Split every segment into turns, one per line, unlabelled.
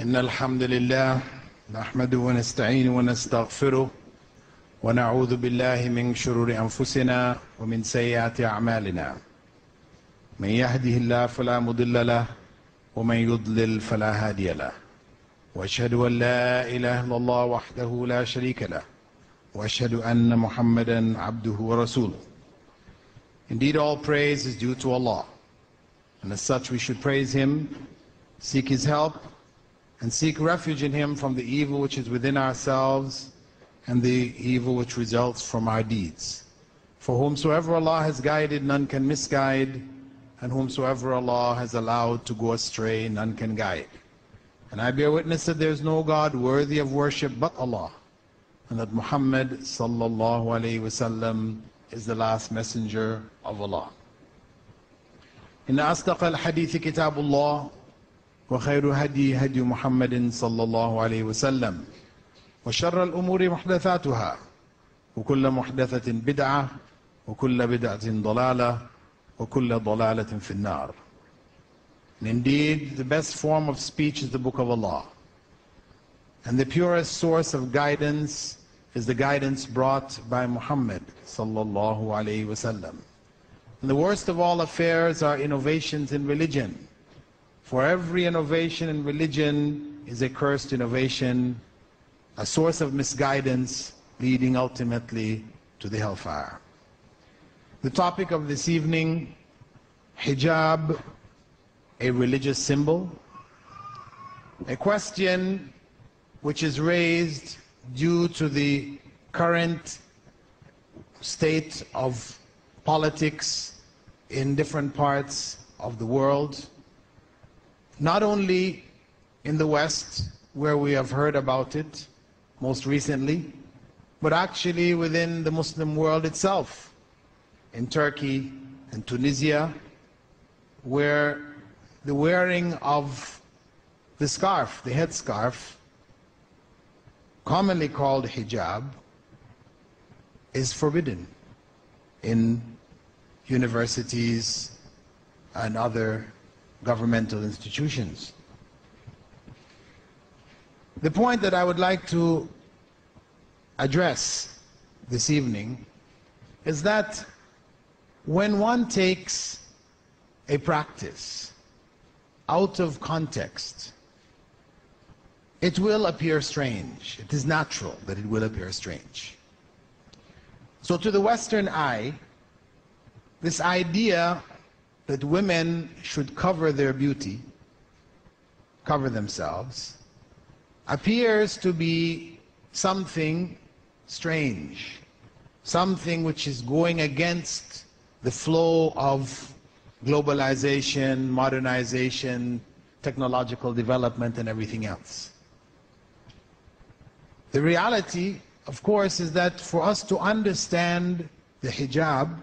إن الحمد لله نحمده ونستعينه ونستغفره ونعوذ بالله من شرور أنفسنا ومن سيئات أعمالنا من يهده الله فلا مضل له ومن يضلل فلا هادي له وأشهد أن لا إله إلا الله وحده لا شريك له وأشهد أن محمدا عبده ورسوله. Indeed, all praise is due to Allah, and as such we should praise Him, seek His help, and seek refuge in Him from the evil which is within ourselves and the evil which results from our deeds. For whomsoever Allah has guided, none can misguide, and whomsoever Allah has allowed to go astray, none can guide. And I bear witness that there is no God worthy of worship but Allah, and that Muhammad sallallahu alayhi wasallam is the last messenger of Allah. إن أصدق الحديث كتاب الله وخير هدي هدي محمد صلى الله عليه وسلم وشر الأمور محدثاتها وكل محدثة بدعة وكل بدعة ضلالة وكل ضلالة في النار. And indeed, the best form of speech is the Book of Allah, and the purest source of guidance is the guidance brought by Muhammad sallallahu alaihi wasallam. And the worst of all affairs are innovations in religion. For every innovation in religion is a cursed innovation, a source of misguidance leading ultimately to the hellfire. The topic of this evening, hijab, a religious symbol, a question which is raised due to the current state of politics in different parts of the world, not only in the West, where we have heard about it most recently, but actually within the Muslim world itself, in Turkey and Tunisia, where the wearing of the scarf, the headscarf, commonly called hijab, is forbidden in universities and other governmental institutions. The point that I would like to address this evening is that when one takes a practice out of context, it will appear strange. It is natural that it will appear strange. So to the Western eye, this idea that women should cover their beauty, cover themselves, appears to be something strange, something which is going against the flow of globalization, modernization, technological development, and everything else. The reality, of course, is that for us to understand the hijab,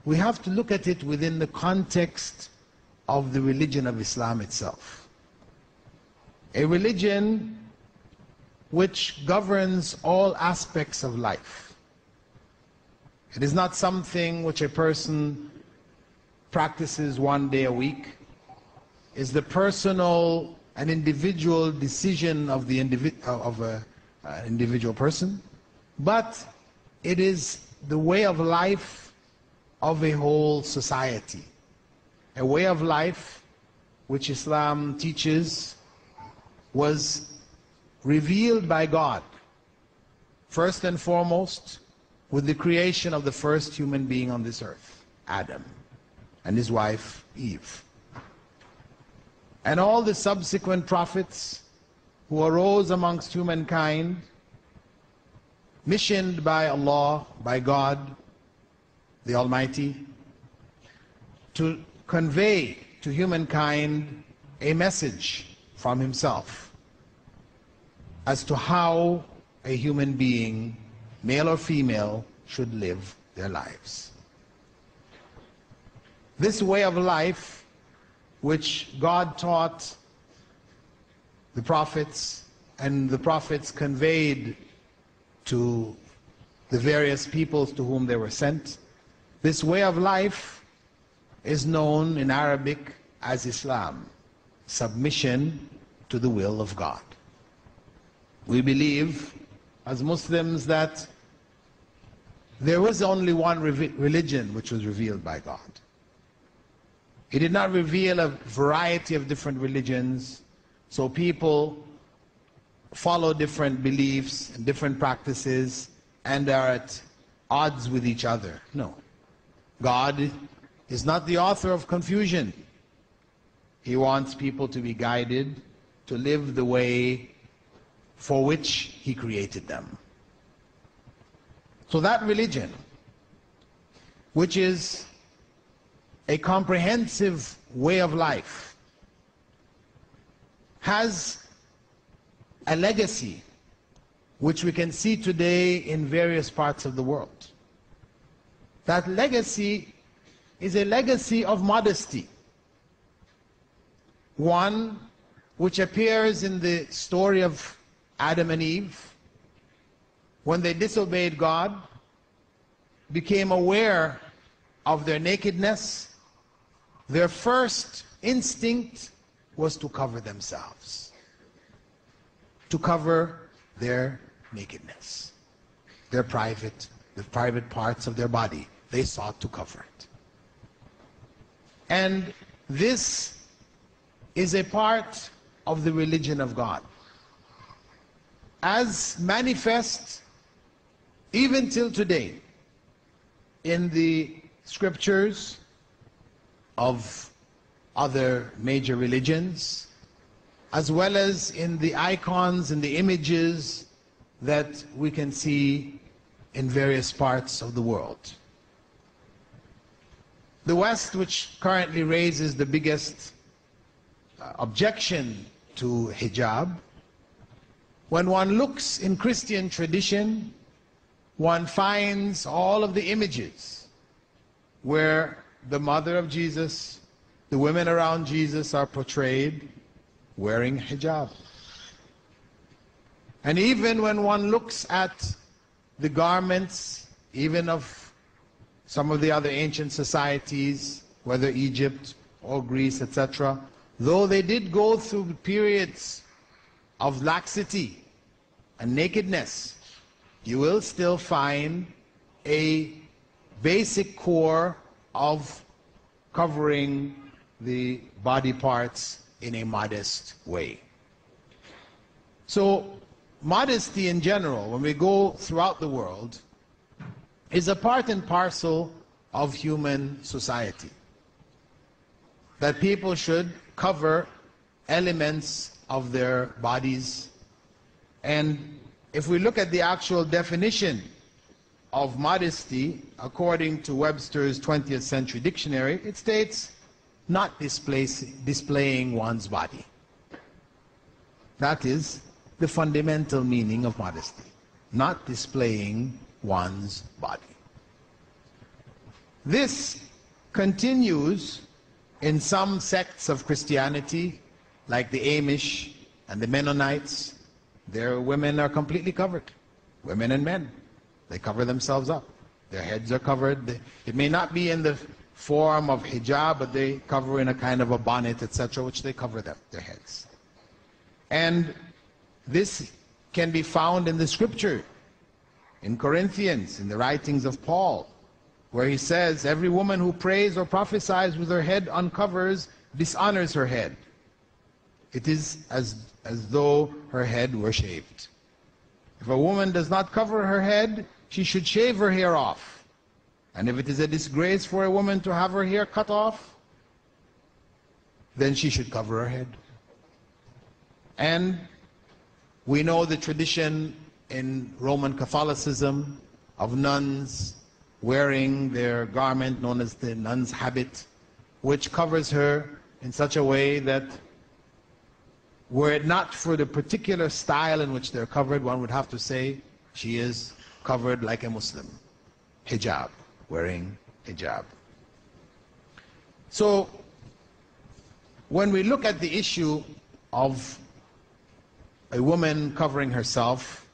we have to look at it within the context of the religion of Islam itself. A religion which governs all aspects of life. It is not something which a person practices one day a week. It's the personal and individual decision of the individual person, but it is the way of life of a whole society, a way of life which Islam teaches was revealed by God, first and foremost with the creation of the first human being on this earth, Adam, and his wife, Eve. And all the subsequent prophets who arose amongst humankind, missioned by Allah, by God, the Almighty, to convey to humankind a message from Himself as to how a human being, male or female, should live their lives. This way of life, which God taught the prophets, and the prophets conveyed to the various peoples to whom they were sent, this way of life is known in Arabic as Islam, submission to the will of God. We believe as Muslims that there was only one religion which was revealed by God. He did not reveal a variety of different religions, so people follow different beliefs and different practices and are at odds with each other. No. God is not the author of confusion. He wants people to be guided to live the way for which He created them. So that religion, which is a comprehensive way of life, has a legacy which we can see today in various parts of the world. That legacy is a legacy of modesty, one which appears in the story of Adam and Eve. When they disobeyed God, became aware of their nakedness, their first instinct was to cover themselves, to cover their nakedness, the private parts of their body. They sought to cover it. And this is a part of the religion of God, as manifest even till today in the scriptures of other major religions, as well as in the icons and the images that we can see in various parts of the world. The West, which currently raises the biggest objection to hijab, when one looks in Christian tradition, one finds all of the images where the mother of Jesus, the women around Jesus are portrayed wearing hijab. And even when one looks at the garments, even of some of the other ancient societies, whether Egypt or Greece, etc., though they did go through periods of laxity and nakedness, you will still find a basic core of covering the body parts in a modest way. So modesty in general, when we go throughout the world, is a part and parcel of human society. That people should cover elements of their bodies. And if we look at the actual definition of modesty, according to Webster's 20th Century Dictionary, it states, not displaying one's body. That is the fundamental meaning of modesty. Not displaying one's body. This continues in some sects of Christianity, like the Amish and the Mennonites. Their women are completely covered, women and men. They cover themselves up. Their heads are covered. It may not be in the form of hijab, but they cover in a kind of a bonnet, etc., which they cover their heads. And this can be found in the scripture, in Corinthians, in the writings of Paul, where he says, every woman who prays or prophesies with her head uncovers dishonors her head. It is as though her head were shaved. If a woman does not cover her head, she should shave her hair off. And if it is a disgrace for a woman to have her hair cut off, then she should cover her head. And we know the tradition in Roman Catholicism of nuns wearing their garment known as the nun's habit, which covers her in such a way that were it not for the particular style in which they're covered, one would have to say she is covered like a Muslim. Hijab, wearing hijab. So when we look at the issue of a woman covering herself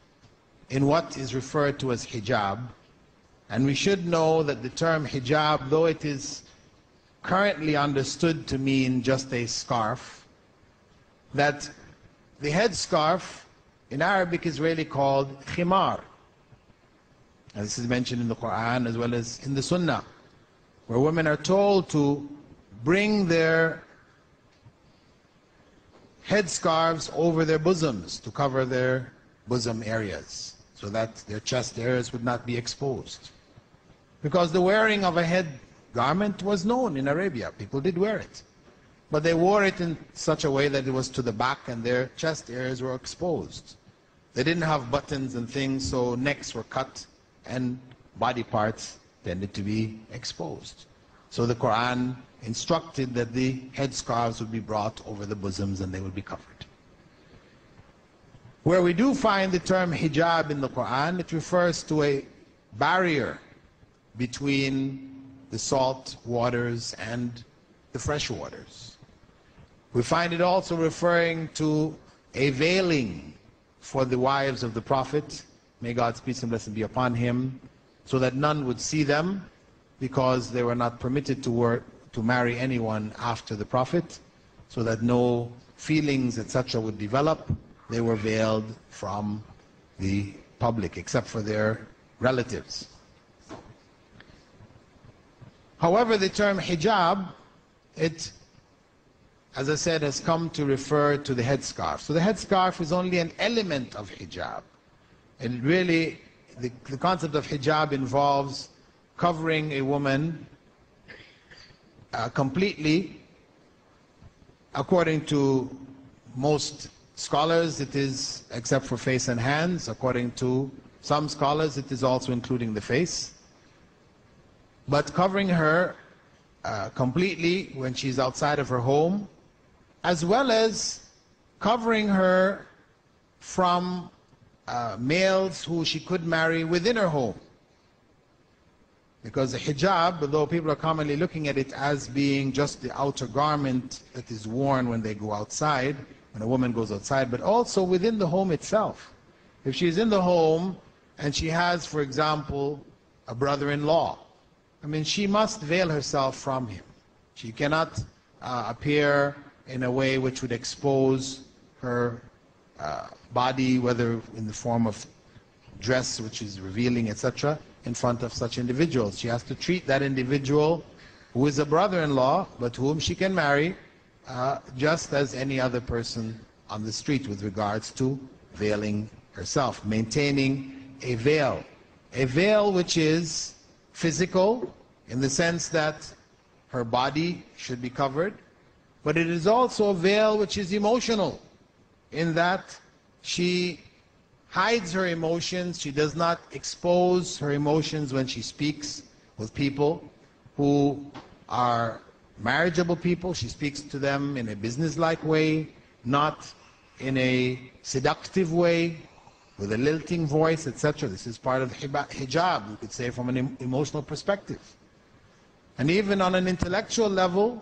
in what is referred to as hijab, and we should know that the term hijab, though it is currently understood to mean just a scarf, that the headscarf in Arabic is really called khimar. And this is mentioned in the Quran as well as in the Sunnah, where women are told to bring their headscarves over their bosoms to cover their bosom areas so that their chest areas would not be exposed. Because the wearing of a head garment was known in Arabia. People did wear it. But they wore it in such a way that it was to the back and their chest areas were exposed. They didn't have buttons and things, so necks were cut and body parts tended to be exposed. So the Quran instructed that the headscarves would be brought over the bosoms and they would be covered. Where we do find the term hijab in the Quran, it refers to a barrier between the salt waters and the fresh waters. We find it also referring to a veiling for the wives of the Prophet, may God's peace and blessing be upon him, so that none would see them, because they were not permitted to marry anyone after the Prophet, so that no feelings, etc. would develop. They were veiled from the public, except for their relatives. However, the term hijab, it, as I said, has come to refer to the headscarf. So the headscarf is only an element of hijab. And really, the concept of hijab involves covering a woman completely. According to most scholars, it is except for face and hands. According to some scholars, it is also including the face. But covering her completely when she's outside of her home, as well as covering her from males who she could marry within her home. Because the hijab, although people are commonly looking at it as being just the outer garment that is worn when they go outside, when a woman goes outside, but also within the home itself. If she's in the home and she has, for example, a brother-in-law, I mean, she must veil herself from him. She cannot appear in a way which would expose her body, whether in the form of dress which is revealing, etc., in front of such individuals. She has to treat that individual who is a brother-in-law, but whom she can marry, just as any other person on the street with regards to veiling herself, maintaining a veil which is physical in the sense that her body should be covered, but it is also a veil which is emotional in that she hides her emotions. She does not expose her emotions when she speaks with people who are marriageable people. She speaks to them in a business-like way, not in a seductive way, with a lilting voice, etc. This is part of hijab, you could say, from an emotional perspective. And even on an intellectual level,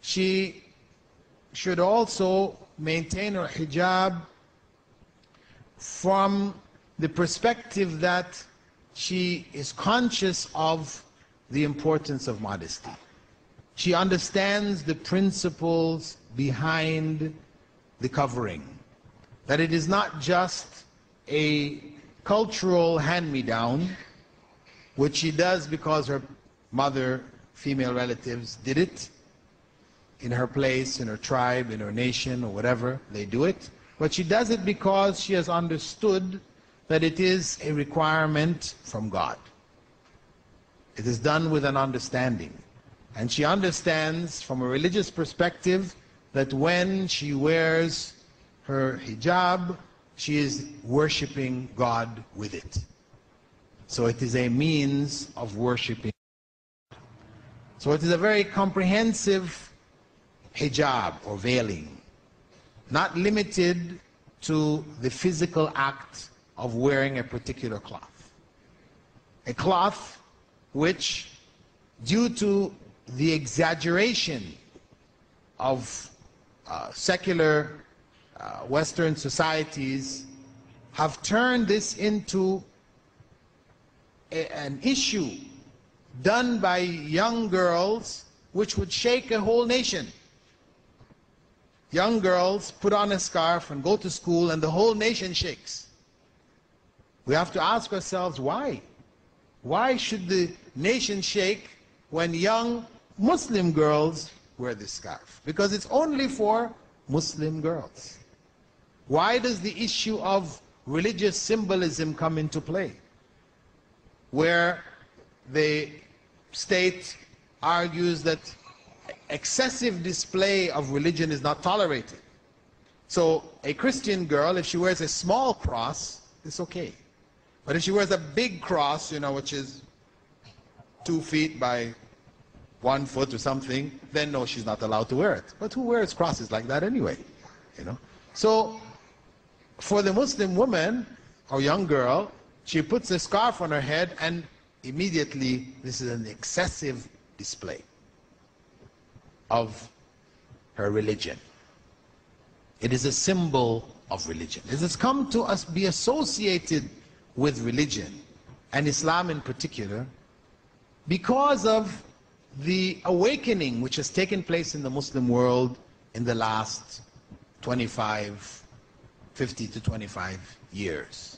she should also maintain her hijab from the perspective that she is conscious of the importance of modesty. She understands the principles behind the covering, that it is not just a cultural hand-me-down, which she does because her mother, female relatives, did it in her place, in her tribe, in her nation, or whatever, they do it. But she does it because she has understood that it is a requirement from God. It is done with an understanding. And she understands from a religious perspective that when she wears her hijab, she is worshiping God with it. So it is a means of worshiping. So it is a very comprehensive hijab or veiling, not limited to the physical act of wearing a particular cloth. A cloth which, due to the exaggeration of secular Western societies, have turned this into an issue done by young girls which would shake a whole nation. young girls put on a scarf and go to school and the whole nation shakes. We have to ask ourselves why? Why should the nation shake when young Muslim girls wear this scarf? Because it's only for Muslim girls. Why does the issue of religious symbolism come into play? Where the state argues that excessive display of religion is not tolerated. So a Christian girl, if she wears a small cross, it's okay. But if she wears a big cross, you know, which is 2 feet by 1 foot or something, then no, she's not allowed to wear it. But who wears crosses like that anyway? You know? So for the Muslim woman or young girl, she puts a scarf on her head and immediately this is an excessive display of her religion. It is a symbol of religion. It has come to us be associated with religion, and Islam in particular, because of the awakening which has taken place in the Muslim world in the last 50 to 25 years.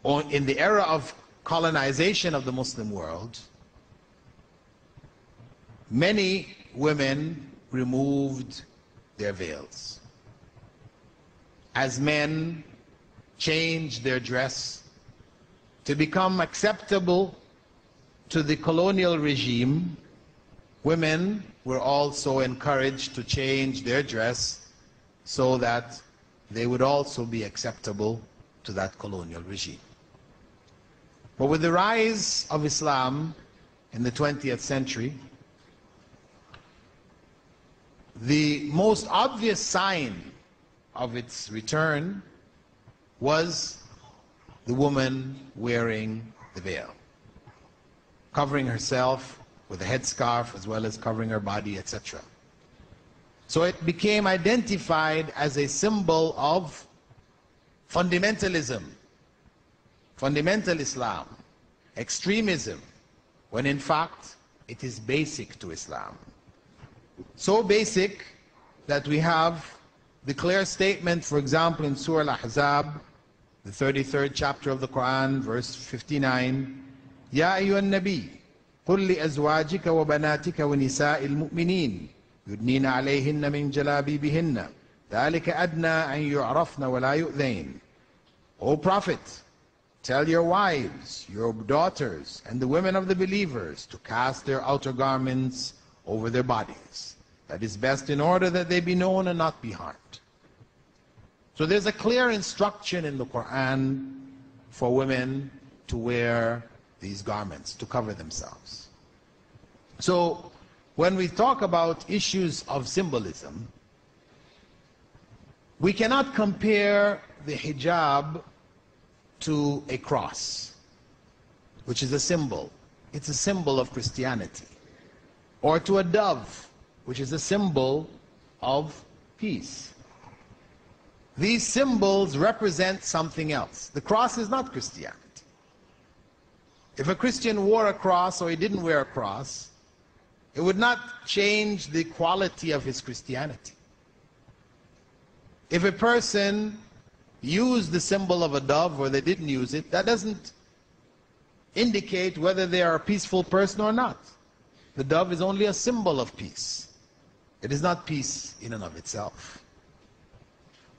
In the era of colonization of the Muslim world, many women removed their veils. As men changed their dress to become acceptable to the colonial regime, women were also encouraged to change their dress so that they would also be acceptable to that colonial regime. But with the rise of Islam in the 20th century, the most obvious sign of its return was the woman wearing the veil, covering herself with a headscarf as well as covering her body, etc. So it became identified as a symbol of fundamentalism, fundamental Islam, extremism, when in fact it is basic to Islam. So basic that we have the clear statement, for example, in Surah Al-Ahzab, the 33rd chapter of the Quran, verse 59, Ya ayyuhan nabi, قل لأزواجك وبناتك ونساء المؤمنين يدنين عليهن من جلابيبهن ذلك أدنى أن يعرفن ولا يؤذين. O Prophet, tell your wives, your daughters, and the women of the believers to cast their outer garments over their bodies. That is best in order that they be known and not be harmed. So there's a clear instruction in the Quran for women to wear these garments, to cover themselves. So when we talk about issues of symbolism, we cannot compare the hijab to a cross, which is a symbol. It's a symbol of Christianity. Or to a dove, which is a symbol of peace. These symbols represent something else. The cross is not Christianity. If a Christian wore a cross or he didn't wear a cross, it would not change the quality of his Christianity. If a person used the symbol of a dove or they didn't use it, that doesn't indicate whether they are a peaceful person or not. The dove is only a symbol of peace. It is not peace in and of itself.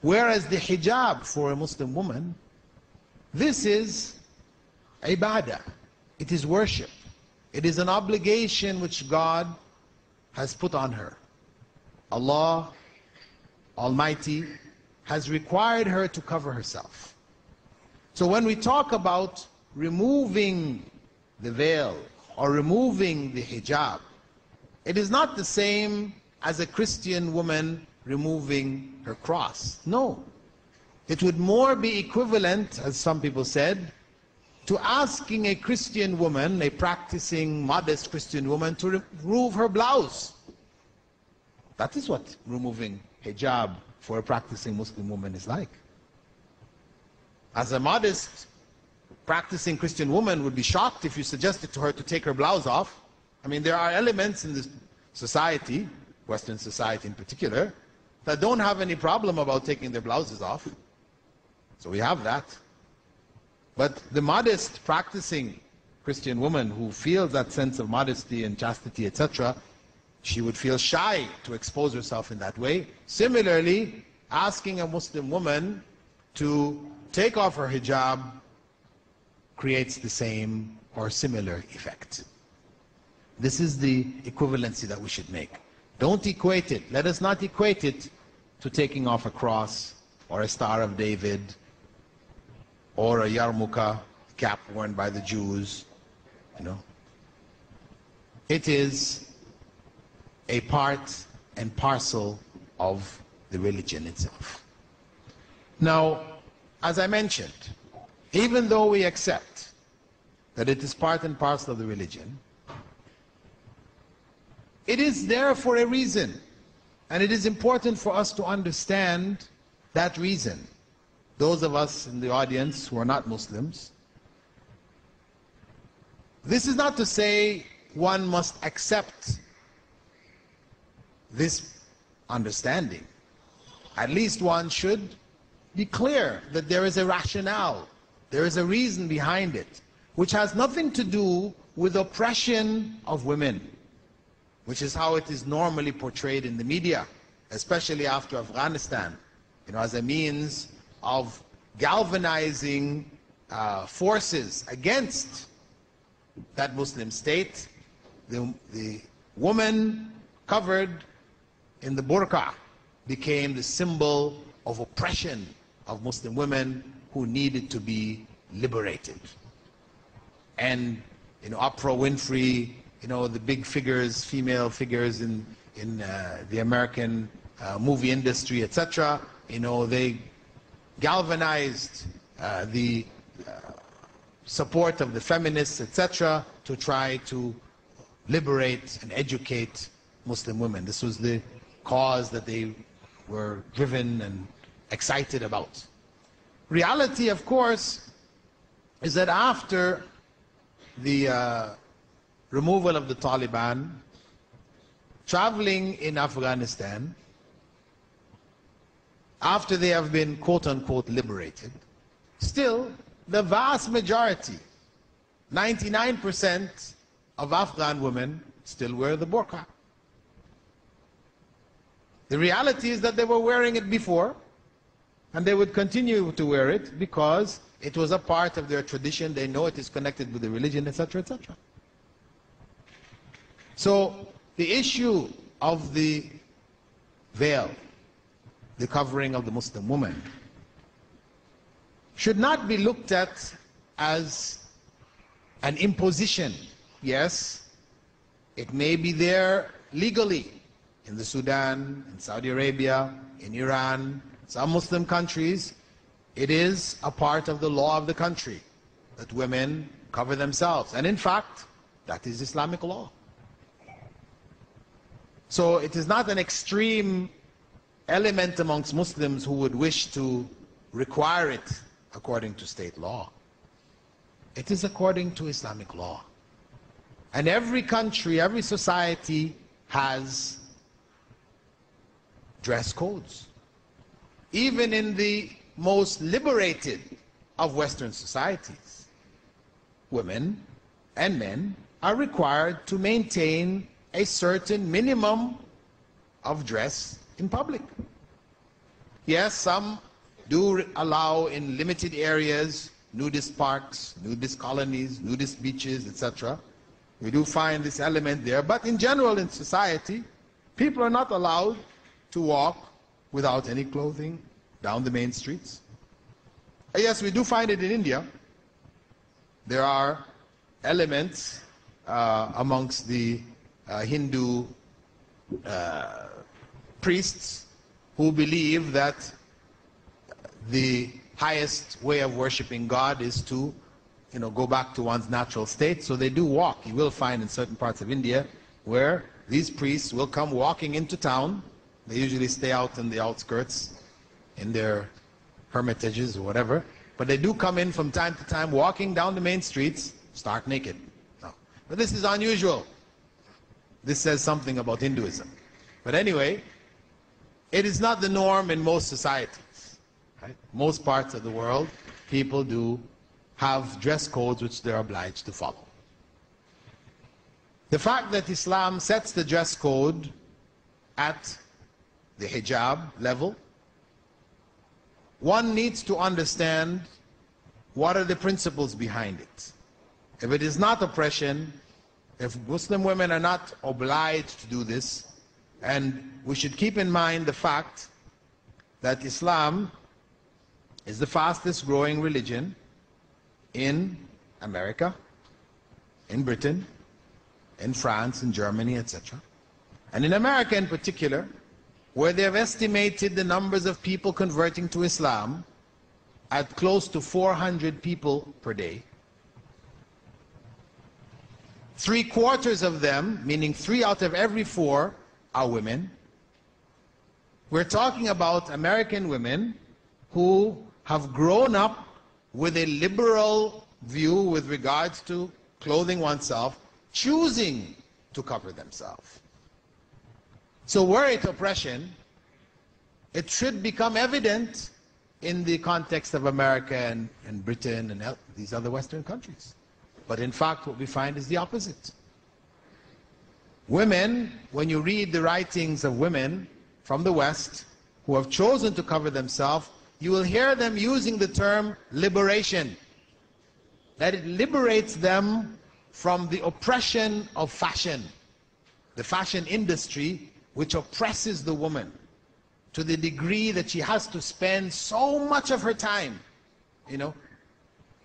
Whereas the hijab for a Muslim woman, this is ibadah. It is worship. It is an obligation which God has put on her. Allah Almighty has required her to cover herself. So when we talk about removing the veil or removing the hijab, it is not the same as a Christian woman removing her cross. No. It would more be equivalent, as some people said, to asking a Christian woman, a practicing, modest Christian woman, to remove her blouse. That is what removing hijab for a practicing Muslim woman is like. As a modest, practicing Christian woman would be shocked if you suggested to her to take her blouse off. I mean, there are elements in this society Western society in particular, that don't have any problem about taking their blouses off. So we have that. But the modest, practicing Christian woman who feels that sense of modesty and chastity, etc., she would feel shy to expose herself in that way. Similarly, asking a Muslim woman to take off her hijab creates the same or similar effect. This is the equivalency that we should make. Don't equate it. Let us not equate it to taking off a cross or a Star of David or a yarmulke cap worn by the Jews. You know, it is a part and parcel of the religion itself. Now, as I mentioned, even though we accept that it is part and parcel of the religion, it is there for a reason, and it is important for us to understand that reason. Those of us in the audience who are not Muslims, this is not to say one must accept this understanding. At least one should be clear that there is a rationale, there is a reason behind it, which has nothing to do with oppression of women, which is how it is normally portrayed in the media, especially after Afghanistan, you know, as a means of galvanizing forces against that Muslim state. The woman covered in the burqa became the symbol of oppression of Muslim women who needed to be liberated. And, you know, Oprah Winfrey, you know, the big figures, female figures in the American movie industry, etc., you know, they galvanized the support of the feminists, etc., to try to liberate and educate Muslim women. This was the cause that they were driven and excited about. Reality, of course, is that after the removal of the Taliban, traveling in Afghanistan, after they have been quote-unquote liberated, still the vast majority, 99% of Afghan women still wear the burqa. The reality is that they were wearing it before, and they would continue to wear it because it was a part of their tradition. They know it is connected with the religion, etc., etc. So the issue of the veil, the covering of the Muslim woman, should not be looked at as an imposition. Yes, it may be there legally in the Sudan, in Saudi Arabia, in Iran, some Muslim countries. It is a part of the law of the country that women cover themselves. And in fact, that is Islamic law. So it is not an extreme element amongst Muslims who would wish to require it according to state law. It is according to Islamic law. And every country, every society has dress codes. Even in the most liberated of Western societies, women and men are required to maintain a certain minimum of dress in public. Yes, some do allow in limited areas, nudist parks, nudist colonies, nudist beaches, etc. We do find this element there, but in general in society, people are not allowed to walk without any clothing down the main streets. Yes, we do find it in India. There are elements amongst the Hindu priests who believe that the highest way of worshiping God is to, you know, go back to one's natural state. So they do walk. You will find in certain parts of India where these priests will come walking into town. They usually stay out in the outskirts in their hermitages or whatever, but they do come in from time to time walking down the main streets stark naked. No. But this is unusual. This says something about Hinduism. But anyway, it is not the norm in most societies. Right? Most parts of the world, people do have dress codes which they're obliged to follow. The fact that Islam sets the dress code at the hijab level, one needs to understand what are the principles behind it. If it is not oppression, if Muslim women are not obliged to do this, and we should keep in mind the fact that Islam is the fastest growing religion in America, in Britain, in France, in Germany, etc. And in America in particular, where they have estimated the numbers of people converting to Islam at close to 400 people per day. 3/4 of them, meaning 3 out of every 4, are women. We're talking about American women who have grown up with a liberal view with regards to clothing oneself, choosing to cover themselves. So were it oppression, it should become evident in the context of America and Britain and these other Western countries. But in fact, what we find is the opposite. Women, when you read the writings of women from the West who have chosen to cover themselves, you will hear them using the term liberation. That it liberates them from the oppression of fashion, the fashion industry, which oppresses the woman to the degree that she has to spend so much of her time,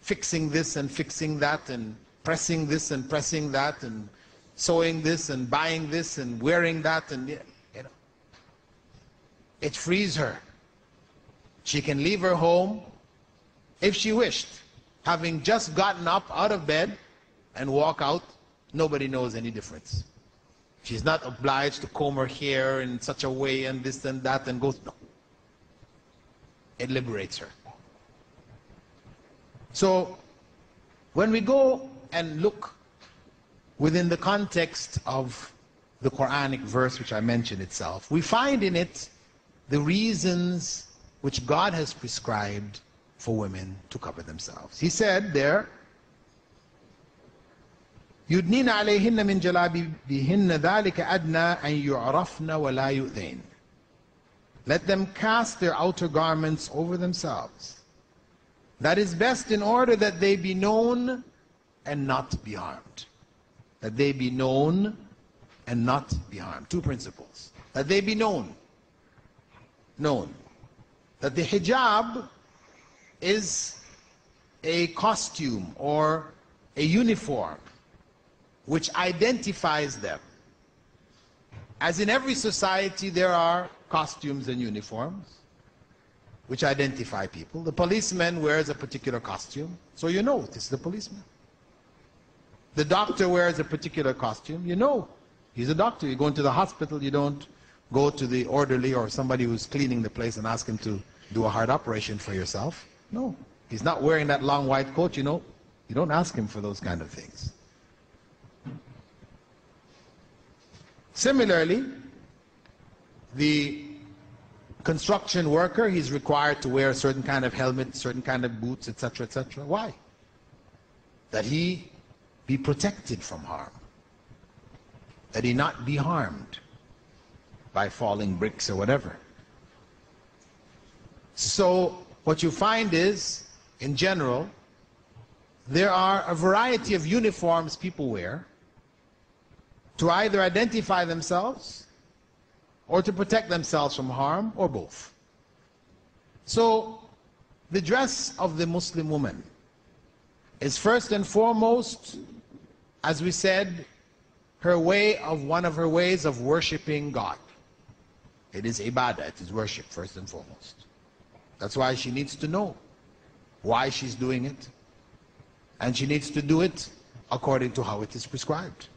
fixing this and fixing that, and pressing this and pressing that, and sewing this and buying this and wearing that, and it frees her. She can leave her home if she wished, having just gotten up out of bed and walk out. Nobody knows any difference. She's not obliged to comb her hair in such a way and this and that and go. No. It liberates her. So when we go and look within the context of the Quranic verse which I mentioned itself, we find in it the reasons which God has prescribed for women to cover themselves. He said there, يُدْنِينَ عَلَيْهِنَّ مِنْ جَلَابِبِهِنَّ ذَلِكَ أَدْنَى أَنْ يُعْرَفْنَ وَلَا يُؤْذَيْنَ. Let them cast their outer garments over themselves. That is best in order that they be known and not be harmed. That they be known and not be harmed. 2 principles. That they be known. Known. That the hijab is a costume or a uniform which identifies them. As in every society, there are costumes and uniforms which identify people. The policeman wears a particular costume, so you know it is the policeman. The doctor wears a particular costume, you know he's a doctor. You go into the hospital, you don't go to the orderly or somebody who's cleaning the place and ask him to do a heart operation for yourself. No, he's not wearing that long white coat, you don't ask him for those kind of things. Similarly, the construction worker, he's required to wear a certain kind of helmet, certain kind of boots, etc., etc. Why? That he be protected from harm. That he not be harmed by falling bricks or whatever. So what you find is, in general, there are a variety of uniforms people wear to either identify themselves or to protect themselves from harm, or both. So the dress of the Muslim woman is first and foremost, as we said, one of her ways of worshiping God. It is ibadah, it is worship first and foremost. That's why she needs to know why she's doing it, and she needs to do it according to how it is prescribed,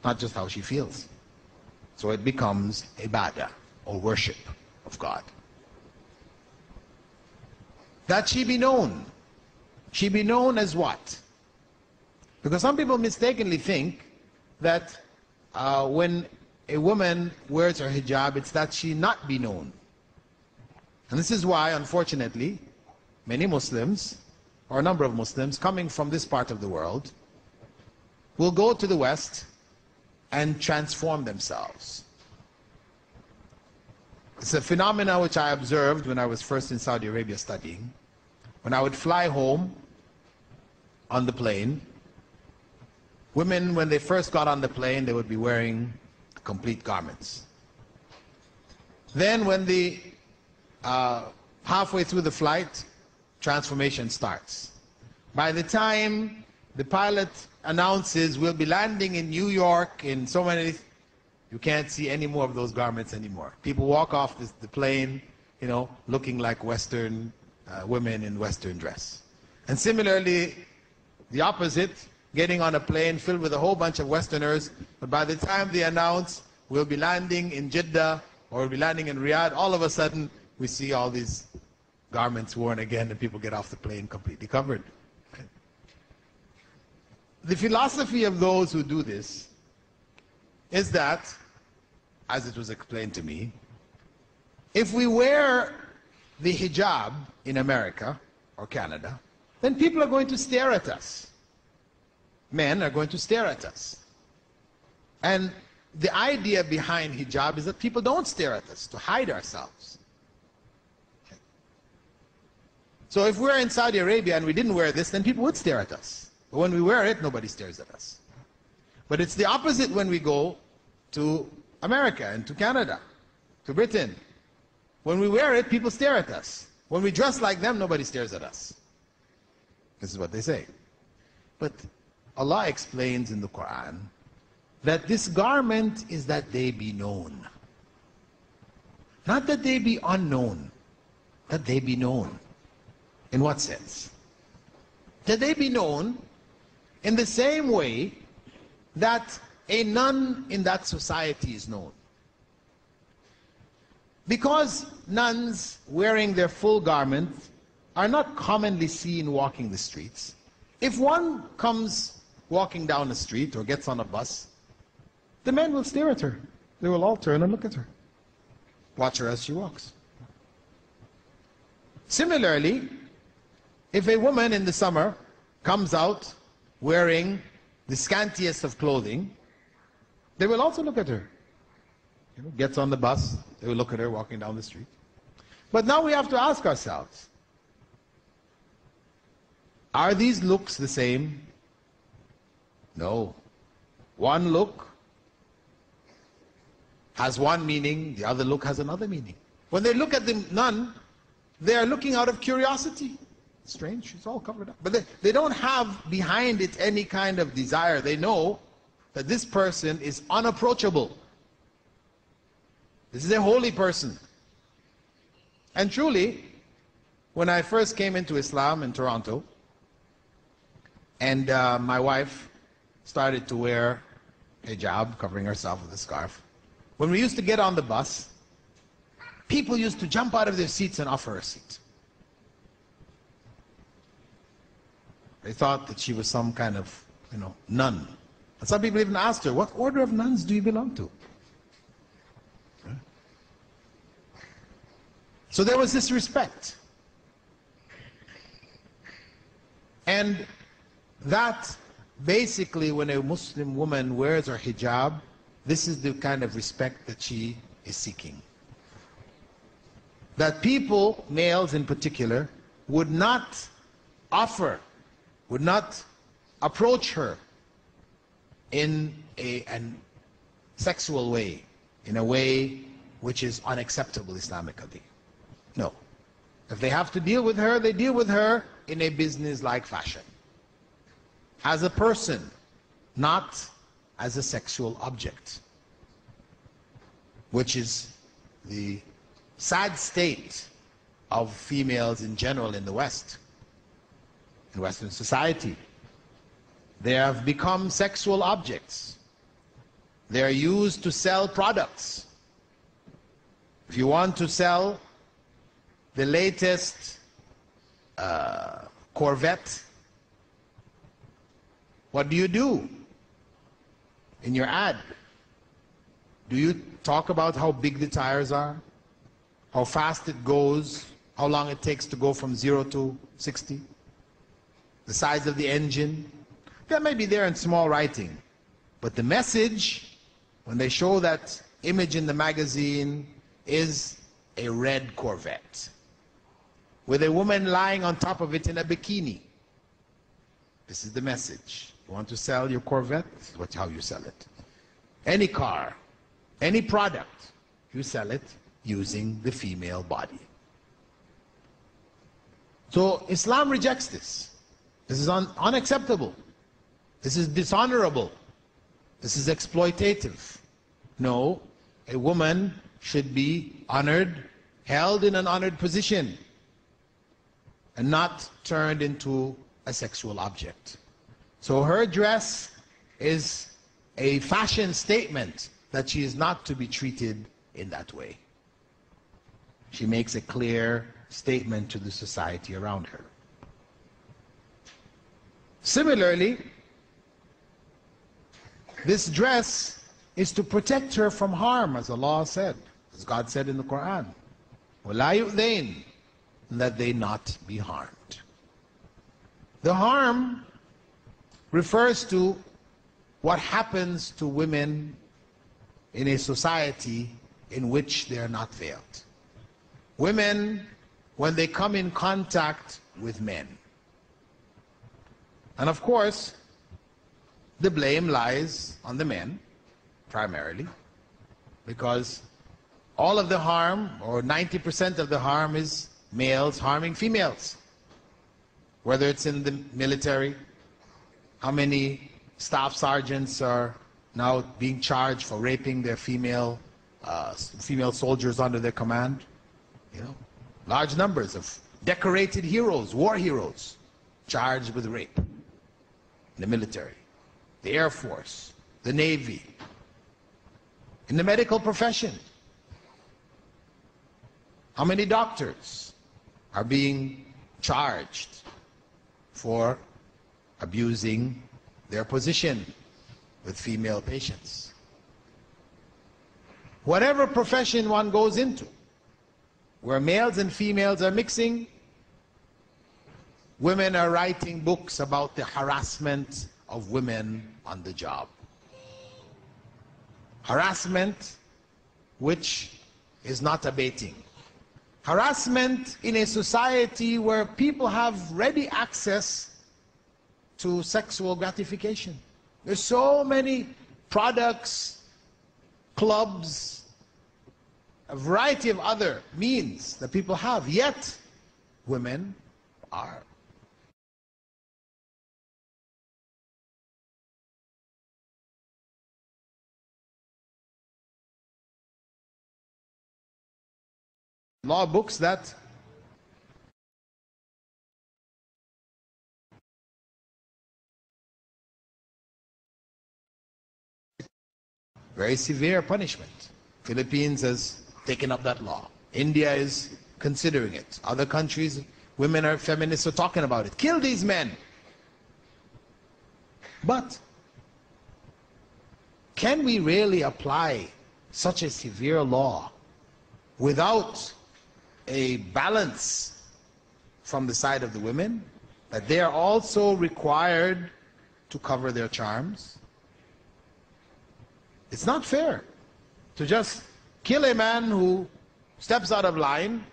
not just how she feels. So it becomes ibadah, or worship of God. That she be known. She be known as what? Because some people mistakenly think that when a woman wears her hijab, it's that she not be known. And this is why, unfortunately, many Muslims, or a number of Muslims, coming from this part of the world, will go to the West and transform themselves. It's a phenomenon which I observed when I was first in Saudi Arabia studying. When I would fly home on the plane, women, when they first got on the plane, they would be wearing complete garments. Then when the halfway through the flight, transformation starts. By the time the pilot announces we'll be landing in New York in so many, you can't see any more of those garments anymore. People walk off the plane, you know, looking like Western women in Western dress. And similarly, the opposite, getting on a plane filled with a whole bunch of Westerners, but by the time they announce we'll be landing in Jeddah or we'll be landing in Riyadh, all of a sudden we see all these garments worn again and people get off the plane completely covered. The philosophy of those who do this is that, as it was explained to me, if we wear the hijab in America or Canada, then people are going to stare at us. Men are going to stare at us. And the idea behind hijab is that people don't stare at us, to hide ourselves. Okay. So if we're in Saudi Arabia and we didn't wear this, then people would stare at us. But when we wear it, nobody stares at us. But it's the opposite when we go to America and to Canada, to Britain. When we wear it, people stare at us. When we dress like them, nobody stares at us. This is what they say. But Allah explains in the Quran that this garment is that they be known. Not that they be unknown, that they be known. In what sense? That they be known in the same way that a nun in that society is known. Because nuns wearing their full garment are not commonly seen walking the streets, if one comes walking down the street or gets on a bus, the men will stare at her. They will all turn and look at her. Watch her as she walks. Similarly, if a woman in the summer comes out wearing the scantiest of clothing, they will also look at her. You know, gets on the bus, they will look at her walking down the street. But now we have to ask ourselves, are these looks the same? No. One look has one meaning, the other look has another meaning. When they look at the nun, they are looking out of curiosity. Strange, it's all covered up. But they don't have behind it any kind of desire. They know that this person is unapproachable. This is a holy person. And truly, when I first came into Islam in Toronto, and my wife started to wear hijab, covering herself with a scarf, when we used to get on the bus, people used to jump out of their seats and offer her a seat. They thought that she was some kind of, you know, nun. And some people even asked her, what order of nuns do you belong to? So there was this respect. And that basically, when a Muslim woman wears her hijab, this is the kind of respect that she is seeking. That people, males in particular, would not offer, would not approach her in a sexual way, in a way which is unacceptable Islamically. No. If they have to deal with her, they deal with her in a business-like fashion. As a person, not as a sexual object, which is the sad state of females in general in the West, in Western society. They have become sexual objects. They are used to sell products. If you want to sell the latest Corvette, what do? In your ad, Do you talk about how big the tires are? How fast it goes? How long it takes to go from 0 to 60? The size of the engine? That may be there in small writing. But the message, when they show that image in the magazine, is a red Corvette with a woman lying on top of it in a bikini. This is the message. You want to sell your Corvette? This is how you sell it. Any car, any product, you sell it using the female body. So Islam rejects this. This is unacceptable. This is dishonorable. This is exploitative. No, a woman should be honored, held in an honored position, and not turned into a sexual object. So her dress is a fashion statement that she is not to be treated in that way. She makes a clear statement to the society around her. Similarly, this dress is to protect her from harm, as Allah said, as God said in the Quran, وَلَا يُؤْذَيْنَ, that they not be harmed. The harm refers to what happens to women in a society in which they are not veiled. Women, when they come in contact with men. And of course, the blame lies on the men, primarily, because all of the harm, or 90% of the harm, is males harming females. Whether it's in the military, how many staff sergeants are now being charged for raping their female soldiers under their command? You know, large numbers of decorated heroes, war heroes, charged with rape in the military, the Air Force, the Navy, in the medical profession. How many doctors are being charged for abusing their position with female patients? Whatever profession one goes into, where males and females are mixing, women are writing books about the harassment of women on the job. Harassment which is not abating. Harassment in a society where people have ready access to sexual gratification. There's so many products, clubs, a variety of other means that people have, yet women are. Law books that very severe punishment. Philippines has taken up that law. India is considering it. Other countries, women are feminists are talking about it. Kill these men. But can we really apply such a severe law without a balance from the side of the women, that they are also required to cover their charms? It's not fair to just kill a man who steps out of line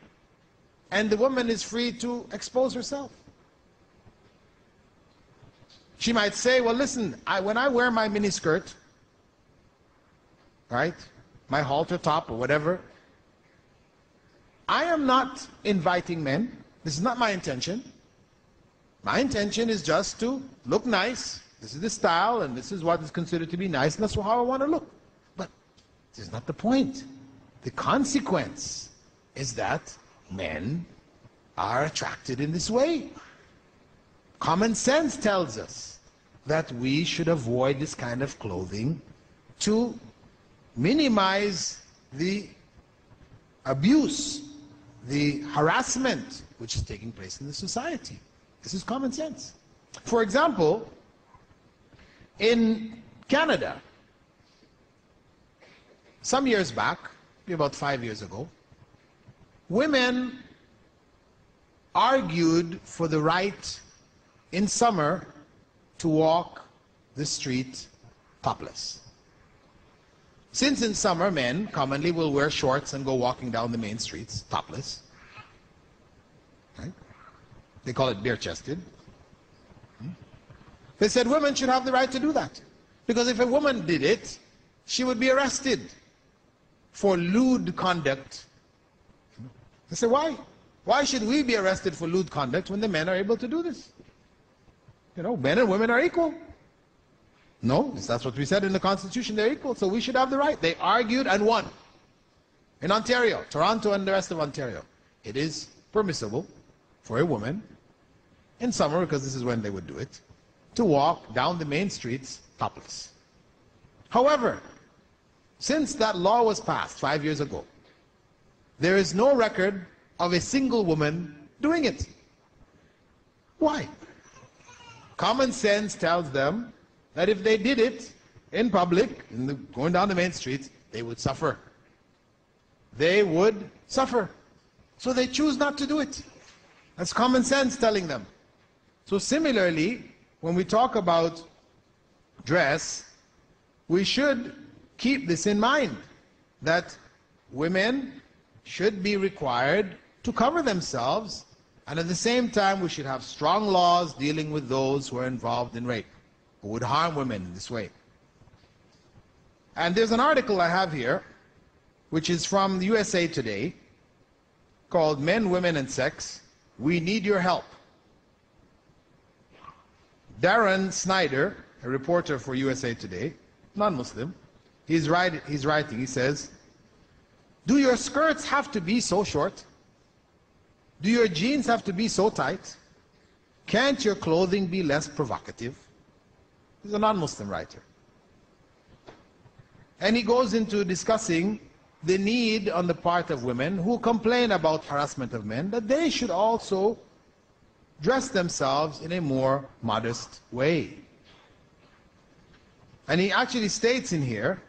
and the woman is free to expose herself. She might say, well, listen, when I wear my miniskirt, right, my halter top or whatever, I am not inviting men. This is not my intention. My intention is just to look nice. This is the style, and this is what is considered to be nice, and that's how I want to look. But this is not the point. The consequence is that men are attracted in this way. Common sense tells us that we should avoid this kind of clothing to minimize the abuse, the harassment which is taking place in the society. This is common sense. For example, in Canada, some years back, maybe about 5 years ago, women argued for the right in summer to walk the street topless. Since in summer men commonly will wear shorts and go walking down the main streets topless, right? They call it bare-chested. They said women should have the right to do that, because if a woman did it, she would be arrested for lewd conduct. They said, why? Why should we be arrested for lewd conduct when the men are able to do this? You know, men and women are equal. No, that's what we said in the Constitution, they're equal, so we should have the right. They argued and won. In Ontario, Toronto and the rest of Ontario, it is permissible for a woman, in summer, because this is when they would do it, to walk down the main streets topless. However, since that law was passed 5 years ago, there is no record of a single woman doing it. Why? Common sense tells them that if they did it in public, going down the main streets, they would suffer. They would suffer. So they choose not to do it. That's common sense telling them. So similarly, when we talk about dress, we should keep this in mind, that women should be required to cover themselves, and at the same time we should have strong laws dealing with those who are involved in rape, who would harm women in this way. And there's an article I have here, which is from the USA Today, called Men, Women and Sex, We Need Your Help. Darren Snyder, a reporter for USA Today, non-Muslim, he's writing, he says, do your skirts have to be so short? Do your jeans have to be so tight? Can't your clothing be less provocative? He's a non-Muslim writer. And he goes into discussing the need on the part of women who complain about harassment of men, that they should also dress themselves in a more modest way. And he actually states in here,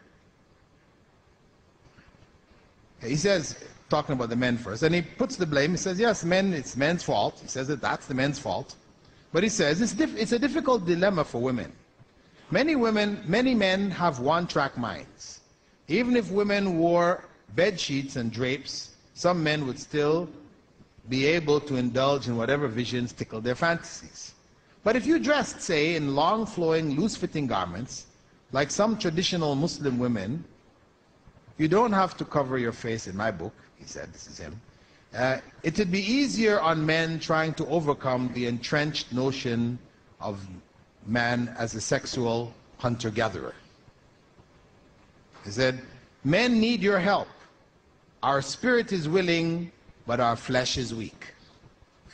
he says, talking about the men first, and he puts the blame, he says, yes, men, it's men's fault. He says that that's the men's fault. But he says it's a difficult dilemma for women. Many men have one-track minds. Even if women wore bed sheets and drapes, some men would still be able to indulge in whatever visions tickle their fantasies. But if you dressed, say, in long flowing, loose-fitting garments, like some traditional Muslim women, you don't have to cover your face in my book, he said, this is him. It would be easier on men trying to overcome the entrenched notion of man as a sexual hunter-gatherer. He said, men need your help. Our spirit is willing, but our flesh is weak.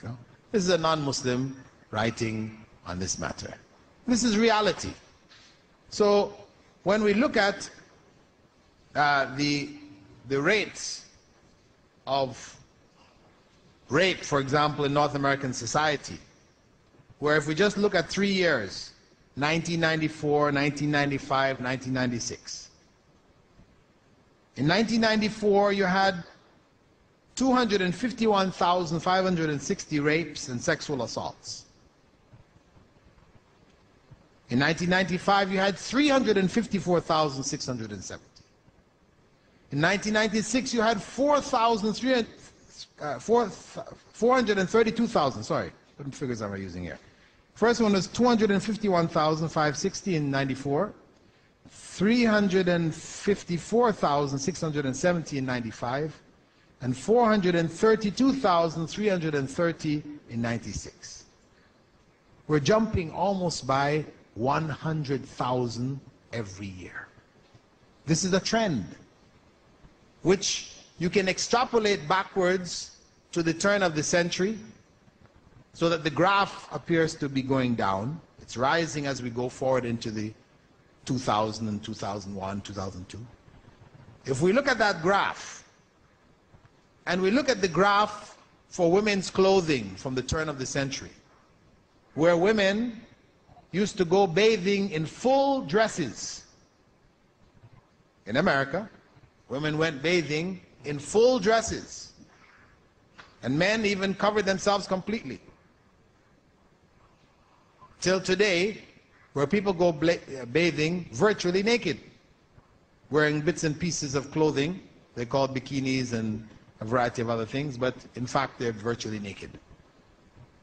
So, this is a non-Muslim writing on this matter. This is reality. So when we look at the rates of rape, for example, in North American society, where if we just look at 3 years, 1994, 1995, 1996. In 1994, you had 251,560 rapes and sexual assaults. In 1995, you had 354,670. In 1996, you had 432,000, sorry, what figures am I using here? First one was 251,560 in 94, 354,670 in 95, and 432,330 in 96. We're jumping almost by 100,000 every year. This is a trend which you can extrapolate backwards to the turn of the century, so that the graph appears to be going down. It's rising as we go forward into the 2000 and 2001, 2002. If we look at that graph, and we look at the graph for women's clothing from the turn of the century, where women used to go bathing in full dresses in America, Women went bathing in full dresses. And men even covered themselves completely. Till today, where people go bathing virtually naked, wearing bits and pieces of clothing. They call it bikinis and a variety of other things, but in fact they're virtually naked.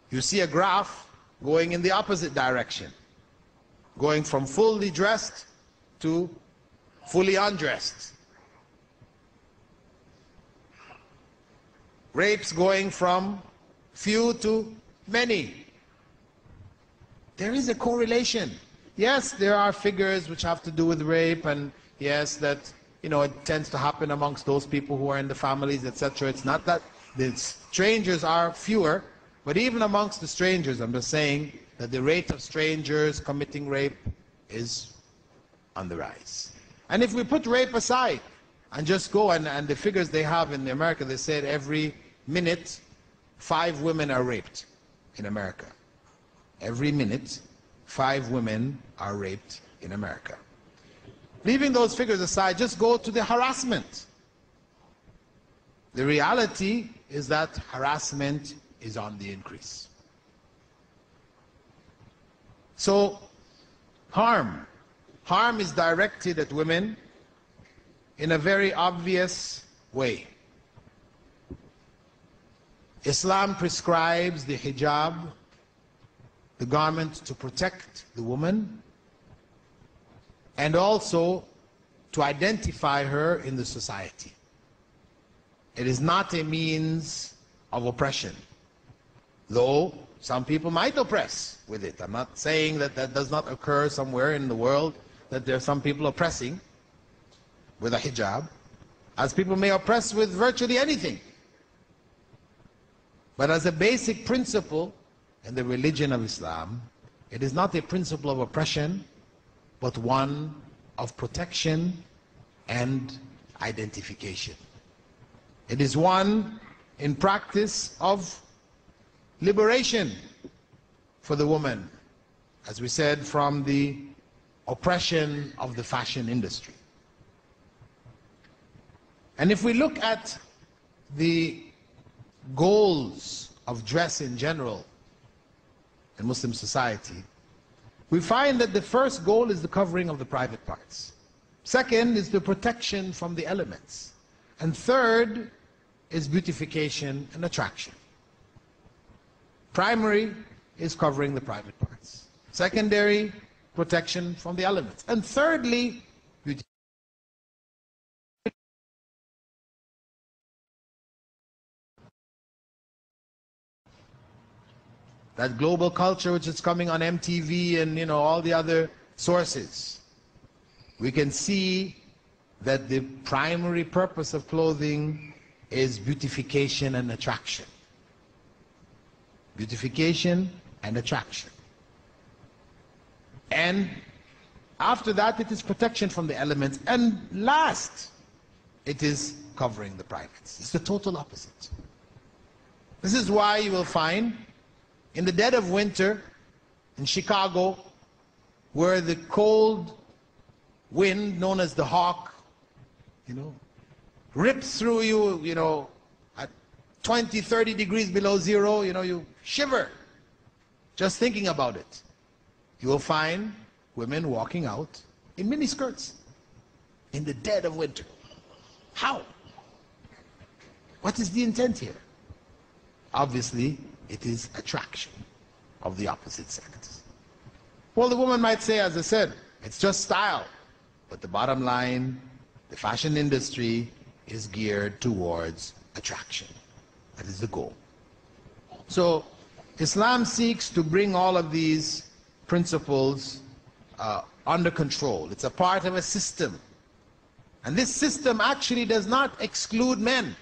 You see a graph going in the opposite direction, going from fully dressed to fully undressed. Rapes going from few to many. There is a correlation. Yes, there are figures which have to do with rape, and yes, that it tends to happen amongst those people who are in the families, etc. It's not that the strangers are fewer, but even amongst the strangers, I'm just saying that the rate of strangers committing rape is on the rise. And if we put rape aside and just go, and the figures they have in America, they said every minute 5 women are raped in America. Every minute 5 women are raped in America. Leaving those figures aside, just go to the harassment. The reality is that harassment is on the increase. So, harm is directed at women in a very obvious way. Islam prescribes the hijab, the garment to protect the woman, and also to identify her in the society. It is not a means of oppression, though some people might oppress with it. I'm not saying that that does not occur somewhere in the world, that there are some people oppressing with a hijab, as people may oppress with virtually anything. But as a basic principle in the religion of Islam, it is not a principle of oppression, but one of protection and identification. It is one in practice of liberation for the woman, as we said, from the oppression of the fashion industry. And if we look at the goals of dress in general in Muslim society, we find that the first goal is the covering of the private parts. Second is the protection from the elements. And third is beautification and attraction. Primary is covering the private parts. Secondary, protection from the elements. And thirdly, beautification. That global culture which is coming on MTV and all the other sources, we can see that the primary purpose of clothing is beautification and attraction. Beautification and attraction. And after that, it is protection from the elements. And last, it is covering the privates. It's the total opposite. This is why you will find in the dead of winter in Chicago, where the cold wind known as the hawk, rips through you, at 20, 30 degrees below zero, you shiver just thinking about it. You will find women walking out in miniskirts in the dead of winter. How? What is the intent here? Obviously, it is attraction of the opposite sex. Well, the woman might say, as I said, it's just style. But the bottom line, the fashion industry is geared towards attraction. That is the goal. So, Islam seeks to bring all of these principles under control. It's a part of a system. And this system actually does not exclude men.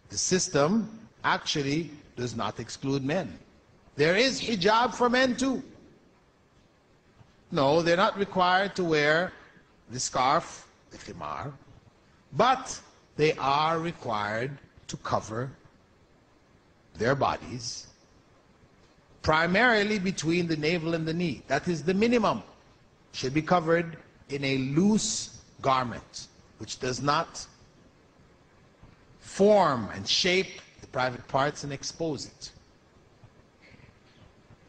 The system actually does not exclude men. There is hijab for men too. No, they're not required to wear the scarf, the khimar, but they are required to cover their bodies primarily between the navel and the knee. That is the minimum. Should be covered in a loose garment. which does not form and shape the private parts and expose it.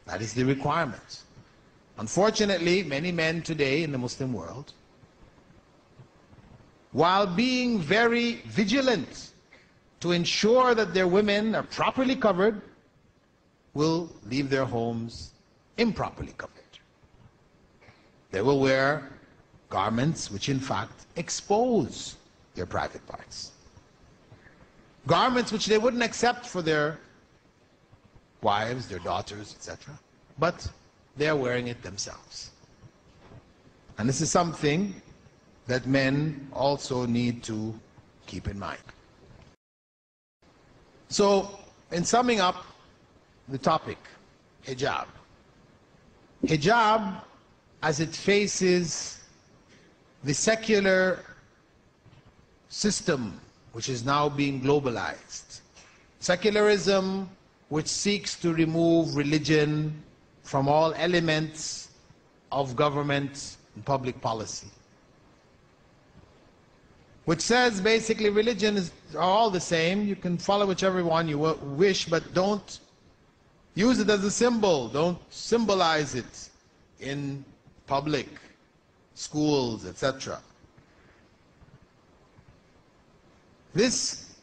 That is the requirement. Unfortunately, many men today in the Muslim world, while being very vigilant to ensure that their women are properly covered, will leave their homes improperly covered. They will wear garments which in fact expose their private parts. Garments which they wouldn't accept for their wives, their daughters, etc. But they're wearing it themselves. And this is something that men also need to keep in mind. So, in summing up the topic, hijab. Hijab, as it faces the secular system which is now being globalized. Secularism which seeks to remove religion from all elements of government and public policy. Which says basically religion are all the same. You can follow whichever one you wish, but don't use it as a symbol. Don't symbolize it in public, schools, etc. This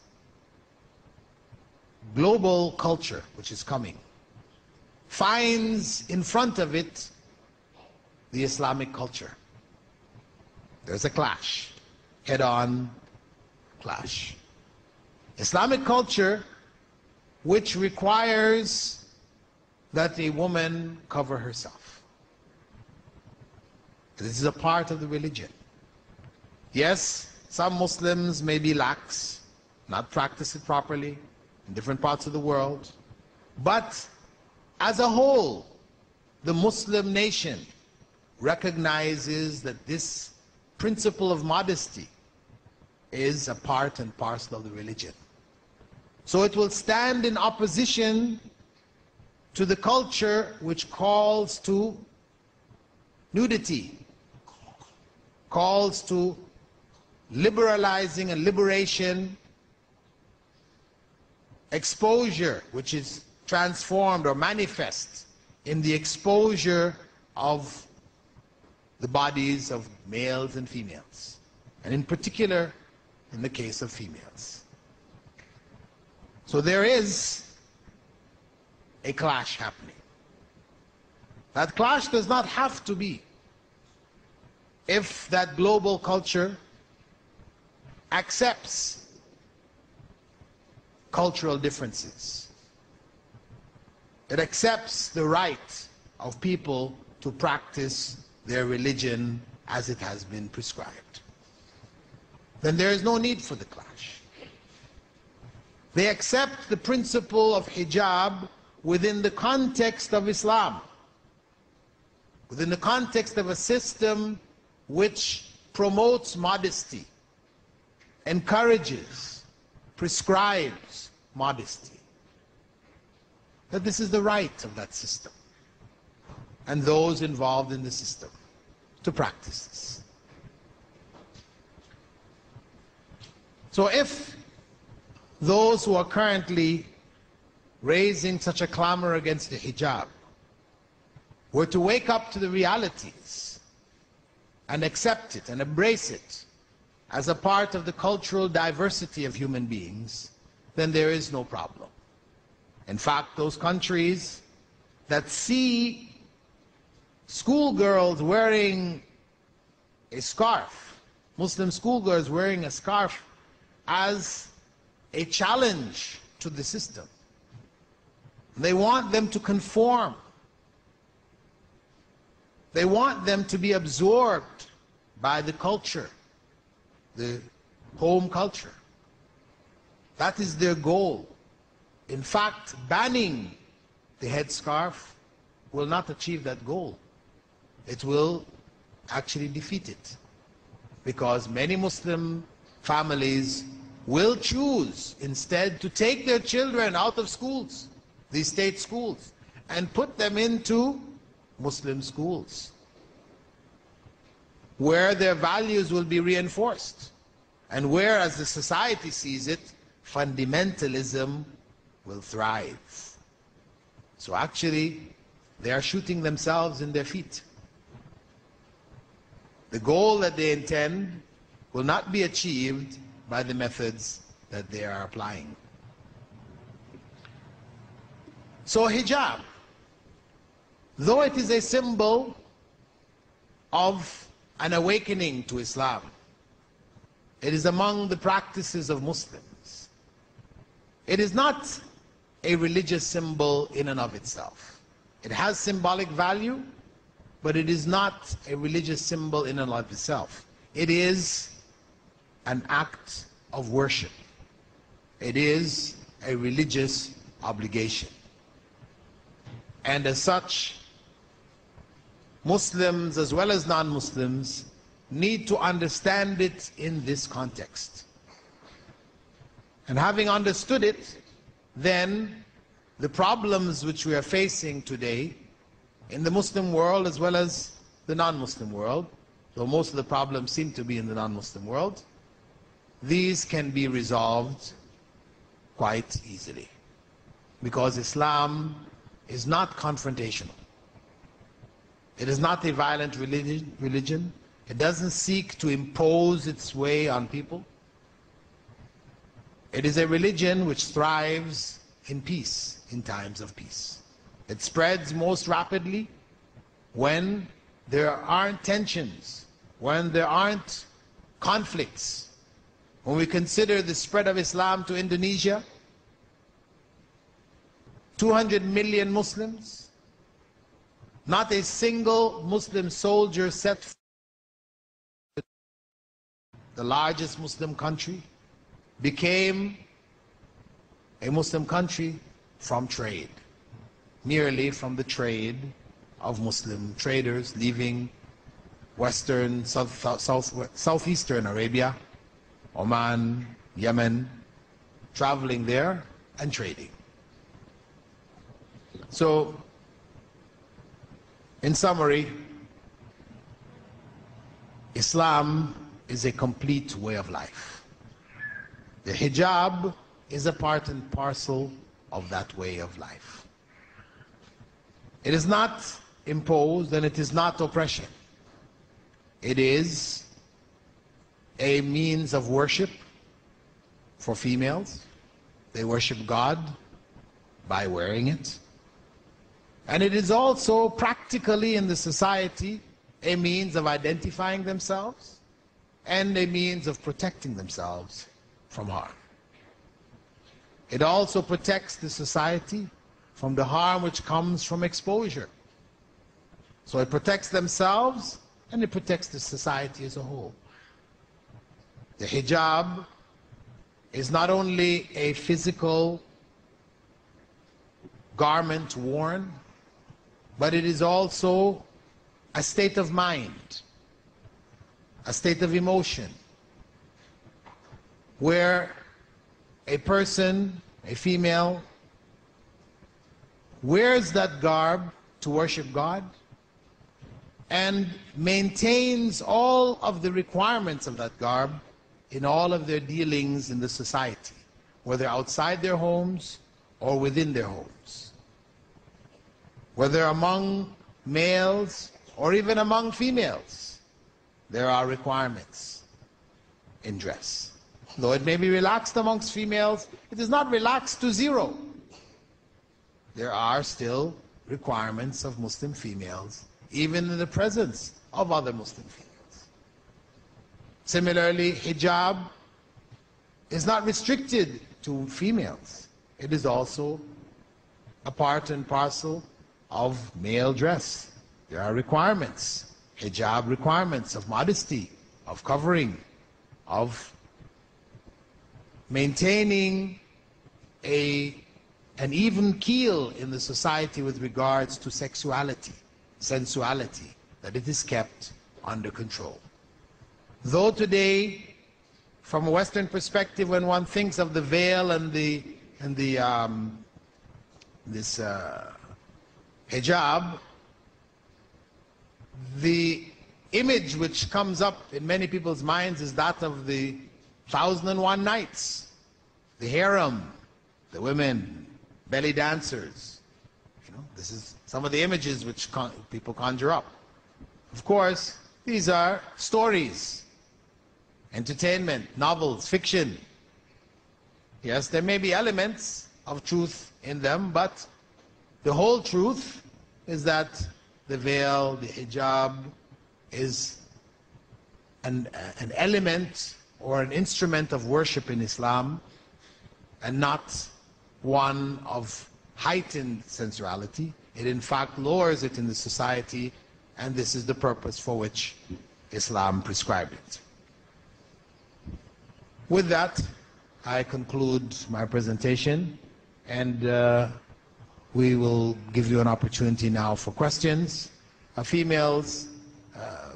global culture which is coming finds in front of it the Islamic culture. There's a clash, head-on clash. Islamic culture which requires that a woman cover herself. This is a part of the religion. Yes, some Muslims may be lax, not practice it properly in different parts of the world, but as a whole, the Muslim nation recognizes that this principle of modesty is a part and parcel of the religion. So it will stand in opposition to the culture which calls to nudity, calls to liberalizing and liberation, exposure which is transformed or manifest in the exposure of the bodies of males and females, and in particular in the case of females. So there is a clash happening. That clash does not have to be if that global culture accepts cultural differences. It accepts the right of people to practice their religion as it has been prescribed. Then there is no need for the clash. They accept the principle of hijab within the context of Islam, within the context of a system which promotes modesty, encourages, prescribes modesty. That this is the right of that system and those involved in the system to practice this. So if those who are currently raising such a clamor against the hijab were to wake up to the realities and accept it and embrace it as a part of the cultural diversity of human beings, then there is no problem. In fact, those countries that see schoolgirls wearing a scarf, Muslim schoolgirls wearing a scarf, as a challenge to the system. They want them to conform. They want them to be absorbed by the culture, the home culture. That is their goal. In fact, banning the headscarf will not achieve that goal. It will actually defeat it, because many Muslim families will choose instead to take their children out of schools, these state schools, and put them into Muslim schools, where their values will be reinforced, And where, as the society sees it, fundamentalism will thrive. So actually, they are shooting themselves in their feet. The goal that they intend will not be achieved by the methods that they are applying. So hijab, though it is a symbol of an awakening to Islam, it is among the practices of Muslims. It is not a religious symbol in and of itself. It has symbolic value, but it is not a religious symbol in and of itself. It is an act of worship. It is a religious obligation. And as such, Muslims as well as non-Muslims need to understand it in this context. And having understood it, then the problems which we are facing today in the Muslim world as well as the non-Muslim world, though most of the problems seem to be in the non-Muslim world, these can be resolved quite easily. Because Islam is not confrontational. It is not a violent religion. It doesn't seek to impose its way on people. It is a religion which thrives in peace, in times of peace. It spreads most rapidly when there aren't tensions, when there aren't conflicts. When we consider the spread of Islam to Indonesia, 200 million Muslims, not a single Muslim soldier set foot in the largest Muslim country, became a Muslim country from trade, merely from the trade of Muslim traders leaving Western, Southeastern Arabia, Oman, Yemen, traveling there and trading. So, in summary, Islam is a complete way of life. The hijab is a part and parcel of that way of life. It is not imposed and it is not oppression. It is a means of worship for females. They worship God by wearing it. And it is also practically in the society a means of identifying themselves and a means of protecting themselves from harm. It also protects the society from the harm which comes from exposure. So it protects themselves and it protects the society as a whole. The hijab is not only a physical garment worn, but it is also a state of mind, a state of emotion, where a person, a female, wears that garb to worship God and maintains all of the requirements of that garb in all of their dealings in the society, whether outside their homes or within their homes, whether among males or even among females. There are requirements in dress. Though it may be relaxed amongst females, it is not relaxed to zero. There are still requirements of Muslim females, even in the presence of other Muslim females. Similarly, hijab is not restricted to females. It is also a part and parcel of male dress. There are requirements, hijab requirements of modesty, of covering, of maintaining an even keel in the society with regards to sexuality, sensuality, that it is kept under control. Though today, from a Western perspective, when one thinks of the veil and this hijab, the image which comes up in many people's minds is that of the 1001 Nights, the harem, the women, belly dancers. You know, this is some of the images which people conjure up. Of course, these are stories, entertainment, novels, fiction. Yes, there may be elements of truth in them, but the whole truth is that the veil, the hijab, is an element or an instrument of worship in Islam, and not one of heightened sensuality. It in fact lowers it in the society, and this is the purpose for which Islam prescribed it. With that, I conclude my presentation, and we will give you an opportunity now for questions. Females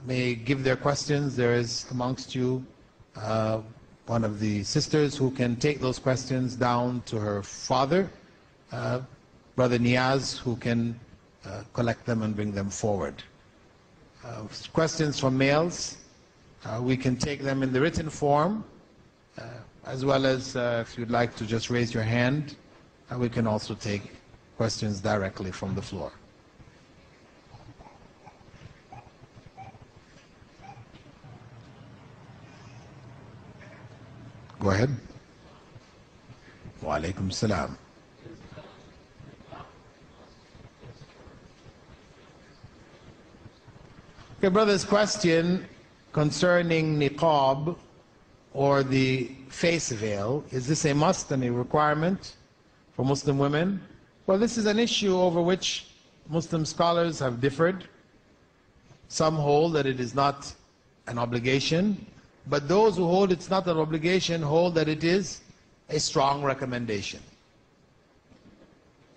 may give their questions. There is amongst you one of the sisters who can take those questions down to her father, Brother Niaz, who can collect them and bring them forward. Questions from males, we can take them in the written form, as well as if you'd like to just raise your hand, we can also take questions directly from the floor. Go ahead. Wa alaikum salam. Okay, brother's question concerning niqab, or the face veil. Is this a must and a requirement for Muslim women? Well, this is an issue over which Muslim scholars have differed. Some hold that it is not an obligation, but those who hold it's not an obligation hold that it is a strong recommendation.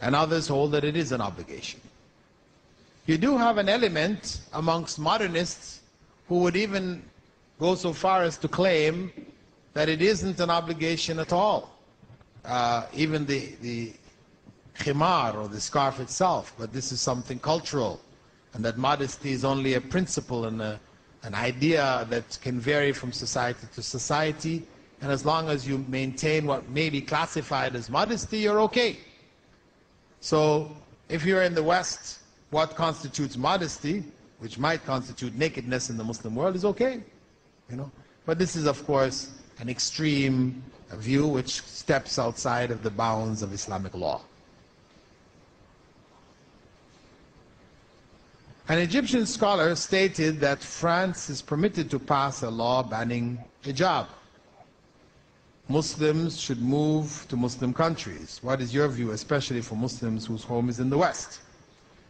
And others hold that it is an obligation. You do have an element amongst modernists who would even go so far as to claim that it isn't an obligation at all. Even the khimar, or the scarf itself, but this is something cultural, and that modesty is only a principle and an idea that can vary from society to society, and as long as you maintain what may be classified as modesty, you're okay. So if you're in the West, what constitutes modesty, which might constitute nakedness in the Muslim world, is okay. You know? But this is, of course, an extreme view which steps outside of the bounds of Islamic law. An Egyptian scholar stated that France is permitted to pass a law banning hijab. Muslims should move to Muslim countries. What is your view, especially for Muslims whose home is in the West?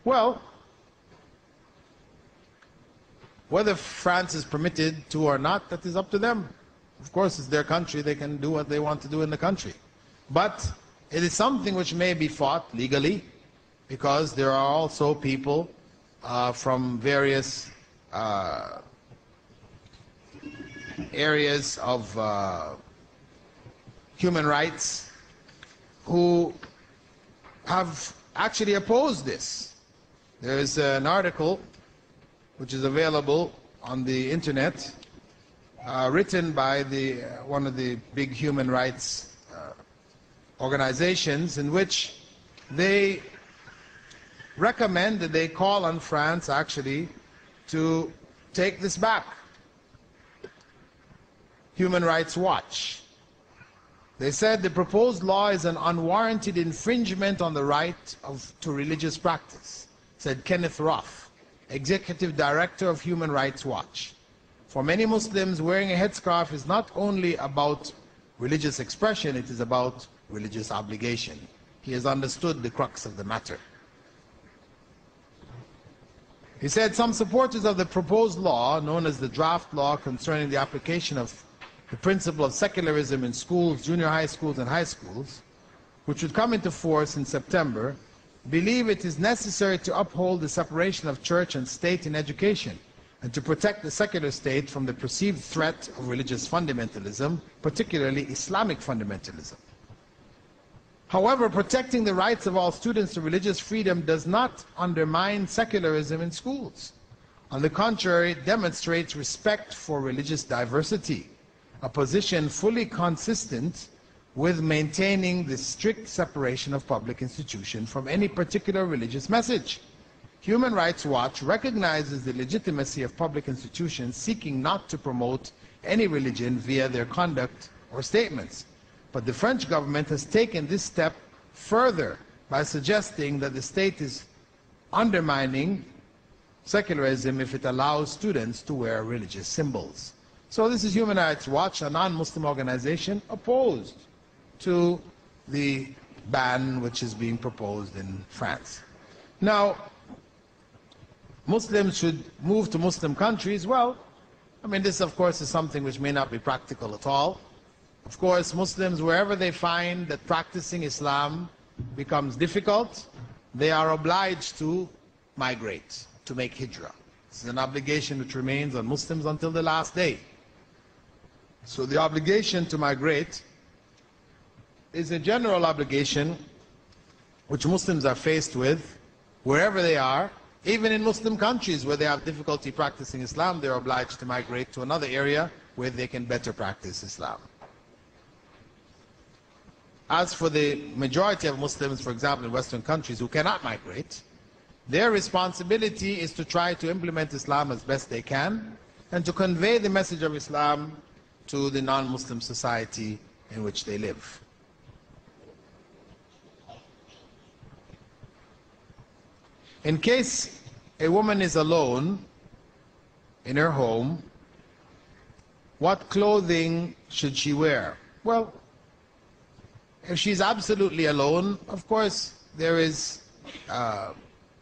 Well, whether France is permitted to or not, that is up to them. Of course, it's their country. They can do what they want to do in the country. But it is something which may be fought legally, because there are also people from various areas of human rights who have actually opposed this. There is an article which is available on the internet, written by one of the big human rights organizations, in which they recommend, that they call on France actually to take this back. Human Rights Watch. They said the proposed law is an unwarranted infringement on the right to religious practice, said Kenneth Roth, Executive Director of Human Rights Watch. For many Muslims, wearing a headscarf is not only about religious expression, it is about religious obligation. He has understood the crux of the matter. He said some supporters of the proposed law, known as the draft law concerning the application of the principle of secularism in schools, junior high schools and high schools, which would come into force in September, believe it is necessary to uphold the separation of church and state in education, and to protect the secular state from the perceived threat of religious fundamentalism, particularly Islamic fundamentalism. However, protecting the rights of all students to religious freedom does not undermine secularism in schools. On the contrary, it demonstrates respect for religious diversity. a position fully consistent with maintaining the strict separation of public institutions from any particular religious message. Human Rights Watch recognizes the legitimacy of public institutions seeking not to promote any religion via their conduct or statements. But the French government has taken this step further by suggesting that the state is undermining secularism if it allows students to wear religious symbols. So this is Human Rights Watch, a non-Muslim organization opposed to the ban which is being proposed in France. Now, Muslims should move to Muslim countries. Well, I mean, this of course is something which may not be practical at all. Of course, Muslims, wherever they find that practicing Islam becomes difficult, they are obliged to migrate, to make hijrah. This is an obligation which remains on Muslims until the last day. So the obligation to migrate is a general obligation which Muslims are faced with wherever they are. Even in Muslim countries where they have difficulty practicing Islam, they're obliged to migrate to another area where they can better practice Islam. As for the majority of Muslims, for example, in Western countries who cannot migrate, their responsibility is to try to implement Islam as best they can and to convey the message of Islam to the non-Muslim society in which they live. In case a woman is alone in her home, what clothing should she wear? Well, if she's absolutely alone, of course,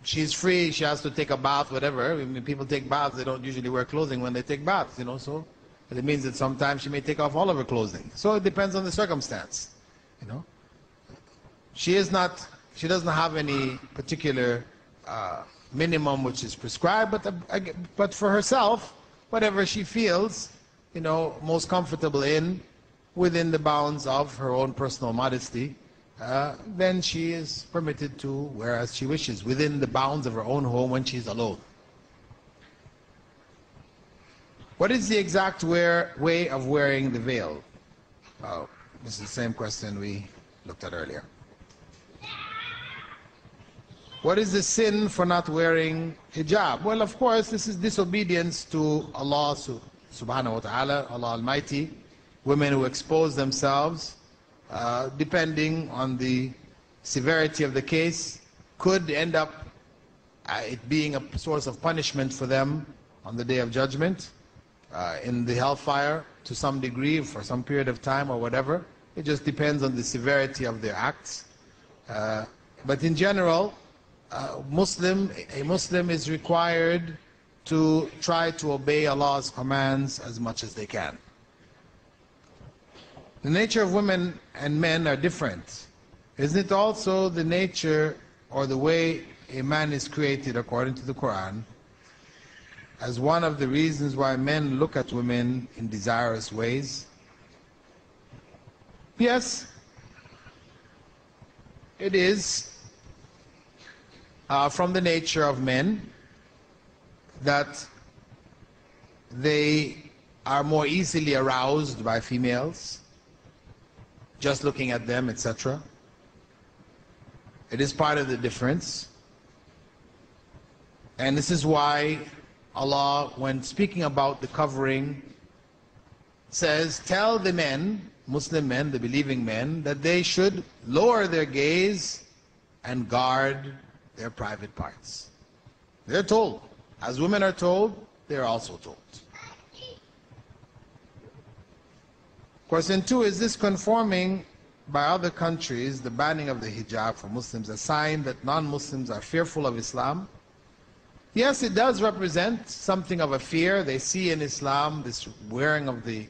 she's free, she has to take a bath, whatever. I mean, people take baths, they don't usually wear clothing when they take baths, you know, so it means that sometimes she may take off all of her clothing. So it depends on the circumstance, you know. She doesn't have any particular minimum which is prescribed, but for herself, whatever she feels, you know, most comfortable in, within the bounds of her own personal modesty, then she is permitted to wear as she wishes, within the bounds of her own home when she's alone. What is the exact way of wearing the veil? Oh, this is the same question we looked at earlier. What is the sin for not wearing hijab? Well, of course, this is disobedience to Allah subhanahu wa ta'ala, Allah Almighty. Women who expose themselves, depending on the severity of the case, could end up it being a source of punishment for them on the Day of Judgment, in the hellfire to some degree, for some period of time or whatever. It just depends on the severity of their acts. But in general, a Muslim is required to try to obey Allah's commands as much as they can. The nature of women and men are different. Isn't it also the nature or the way a man is created according to the Quran as one of the reasons why men look at women in desirous ways? Yes, it is from the nature of men that they are more easily aroused by females, just looking at them, etc. It is part of the difference. And this is why Allah, when speaking about the covering, says, tell the men, Muslim men, the believing men, that they should lower their gaze and guard their private parts. They're told. As women are told, they're also told. Question 2, is this conforming by other countries, the banning of the hijab for Muslims, a sign that non-Muslims are fearful of Islam? Yes, it does represent something of a fear. They see in Islam this wearing of the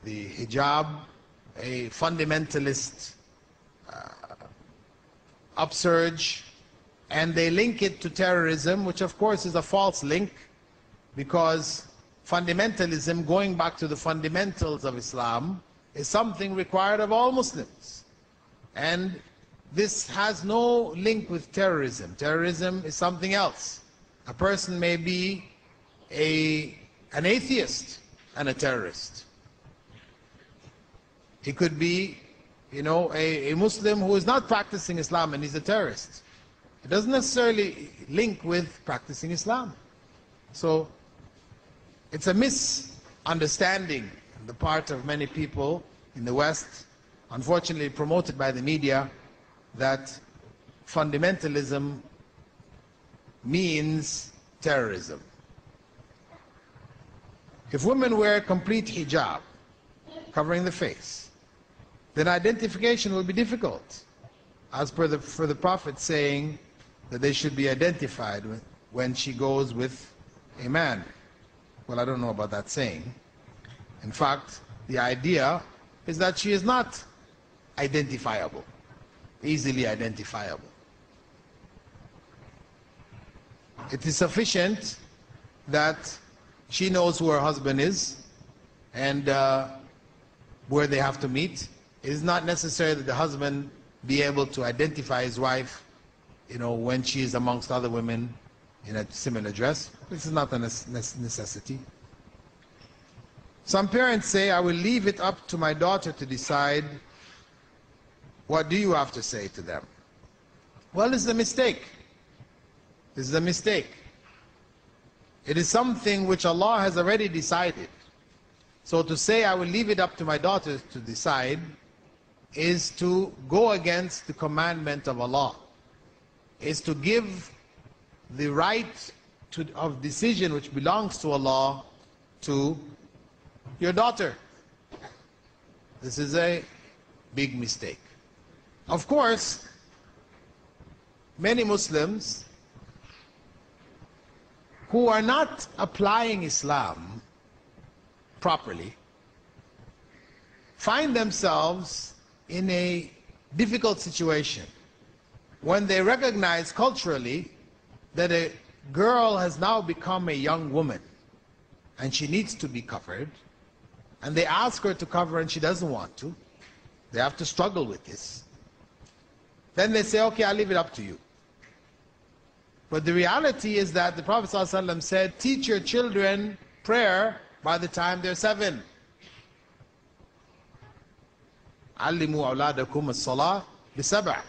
hijab, a fundamentalist upsurge, and they link it to terrorism, which of course is a false link, because fundamentalism, going back to the fundamentals of Islam, is something required of all Muslims. And this has no link with terrorism. Terrorism is something else. A person may be an atheist and a terrorist. He could be, a Muslim who is not practicing Islam and he's a terrorist. It doesn't necessarily link with practicing Islam. So it's a misunderstanding on the part of many people in the West, unfortunately promoted by the media, that fundamentalism means terrorism. If women wear complete hijab, covering the face, then identification will be difficult, as per the Prophet saying that they should be identified when she goes with a man. Well, I don't know about that saying. In fact, the idea is that she is not identifiable, easily identifiable. It is sufficient that she knows who her husband is and where they have to meet. It is not necessary that the husband be able to identify his wife, when she is amongst other women in a similar dress. This is not a necessity. Some parents say, I will leave it up to my daughter to decide. What do you have to say to them? Well, this is a mistake. This is a mistake. It is something which Allah has already decided. So to say, I will leave it up to my daughter to decide, is to go against the commandment of Allah, is to give the right of decision which belongs to Allah to your daughter. This is a big mistake. Of course, many Muslims who are not applying Islam properly find themselves in a difficult situation when they recognize culturally that a girl has now become a young woman and she needs to be covered, and they ask her to cover and she doesn't want to. They have to struggle with this. Then they say, okay, I'll leave it up to you. But the reality is that the Prophet ﷺ said, teach your children prayer by the time they're 7. عَلِّمُوا أَوْلَادَكُمُ الصَّلَاةِ بِسَبْعٍ.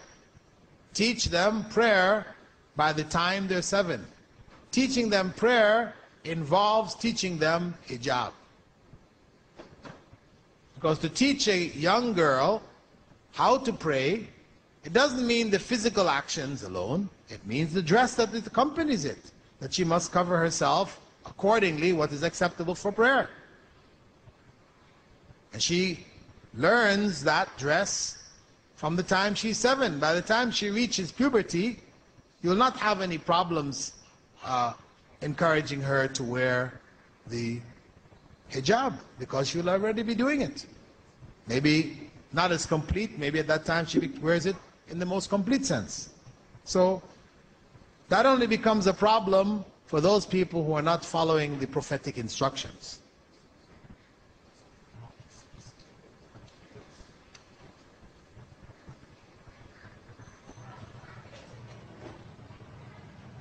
Teach them prayer by the time they're 7. Teaching them prayer involves teaching them hijab. Because to teach a young girl how to pray, it doesn't mean the physical actions alone. It means the dress that accompanies it. That she must cover herself accordingly what is acceptable for prayer. And she learns that dress from the time she's 7. By the time she reaches puberty, you'll not have any problems encouraging her to wear the hijab, because she'll already be doing it. Maybe not as complete, maybe at that time she wears it in the most complete sense. So that only becomes a problem for those people who are not following the prophetic instructions.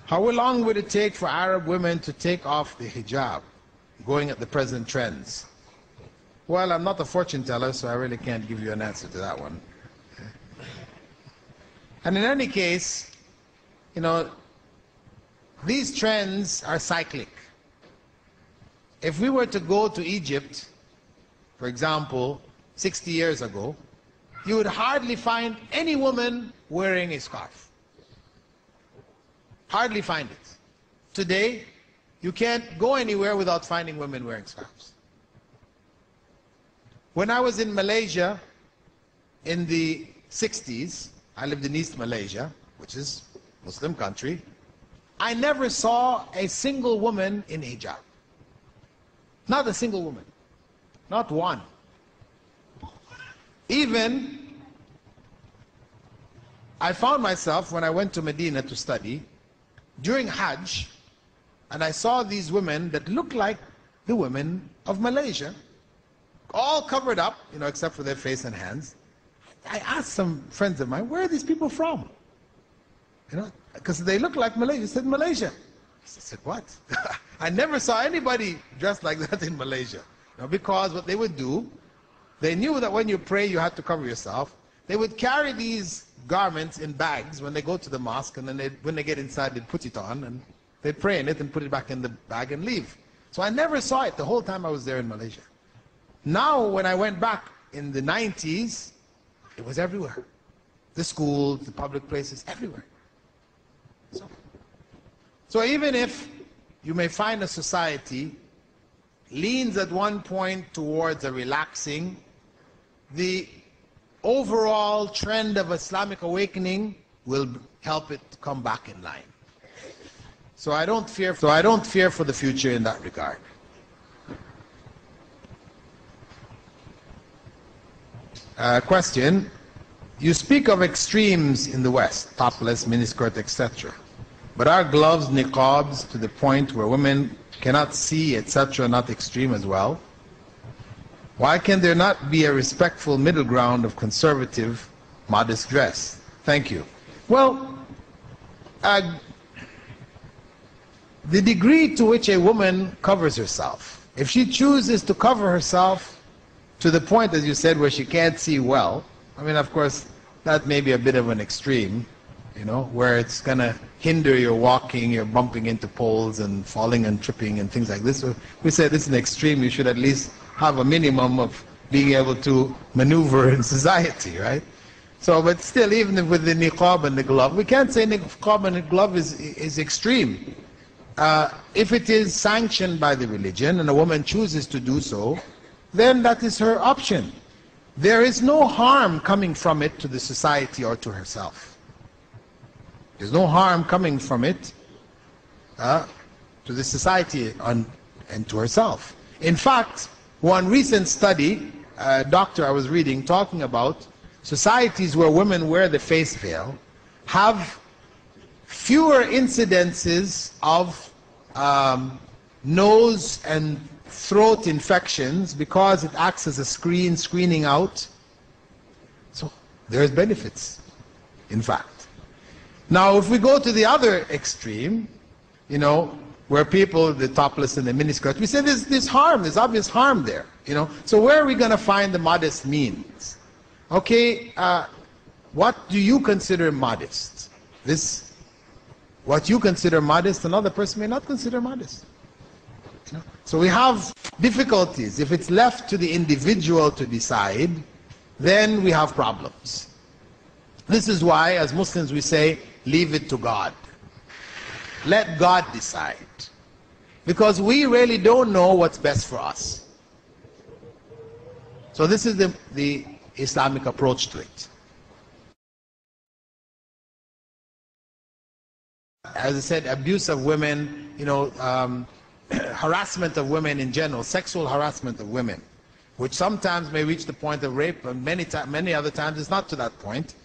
How long would it take for Arab women to take off the hijab, going at the present trends? Well, I'm not a fortune teller, so I really can't give you an answer to that one. And in any case, these trends are cyclic. If we were to go to Egypt, for example, 60 years ago, you would hardly find any woman wearing a scarf. Hardly find it. Today, you can't go anywhere without finding women wearing scarves. When I was in Malaysia in the 60s, I lived in East Malaysia, which is a Muslim country, I never saw a single woman in hijab. Not a single woman. Not one. Even, I found myself, when I went to Madeenah to study, during Hajj, and I saw these women that looked like the women of Malaysia, all covered up, except for their face and hands. I asked some friends of mine, where are these people from? Because they look like Malaysia. They said Malaysia. I said, what? I never saw anybody dressed like that in Malaysia. Because what they would do they knew that when you pray you had to cover yourself. They would carry these garments in bags when they go to the mosque, and then when they get inside they'd put it on and they'd pray in it and put it back in the bag and leave. So I never saw it the whole time I was there in Malaysia. Now when I went back in the 90s, it was everywhere. The schools, the public places, everywhere. So even if you may find a society leans at one point towards a relaxing, the overall trend of Islamic awakening will help it to come back in line. So I don't fear for the future in that regard. Question: you speak of extremes in the West, topless, miniskirt, etc. But are gloves, niqabs, to the point where women cannot see, etc., not extreme as well? Why can there not be a respectful middle ground of conservative, modest dress? Thank you. Well, the degree to which a woman covers herself, if she chooses to cover herself to the point, as you said, where she can't see well, I mean, of course, that may be a bit of an extreme, you know, where it's going to hinder your walking, you're bumping into poles and falling and tripping and things like this. So we said this is an extreme, you should at least have a minimum of being able to maneuver in society, right? So, but still, even with the niqab and the glove, we can't say niqab and the glove is extreme. If it is sanctioned by the religion and a woman chooses to do so, then that is her option. There is no harm coming from it to the society or to herself. There's no harm coming from it to the society and to herself. In fact, one recent study, a doctor I was reading talking about societies where women wear the face veil have fewer incidences of nose and throat infections because it acts as a screening out. So there's benefits, in fact. Now, if we go to the other extreme, you know, where people, the topless and the miniskirt, we say there's harm, there's obvious harm there, you know. So where are we going to find the modest means? Okay, what do you consider modest? What you consider modest, another person may not consider modest. You know? So we have difficulties. If it's left to the individual to decide, then we have problems. This is why, as Muslims, we say, leave it to God. Let God decide. Because we really don't know what's best for us. So this is the Islamic approach to it. As I said, abuse of women, you know, harassment of women in general, sexual harassment of women, which sometimes may reach the point of rape, and many other times it's not to that point.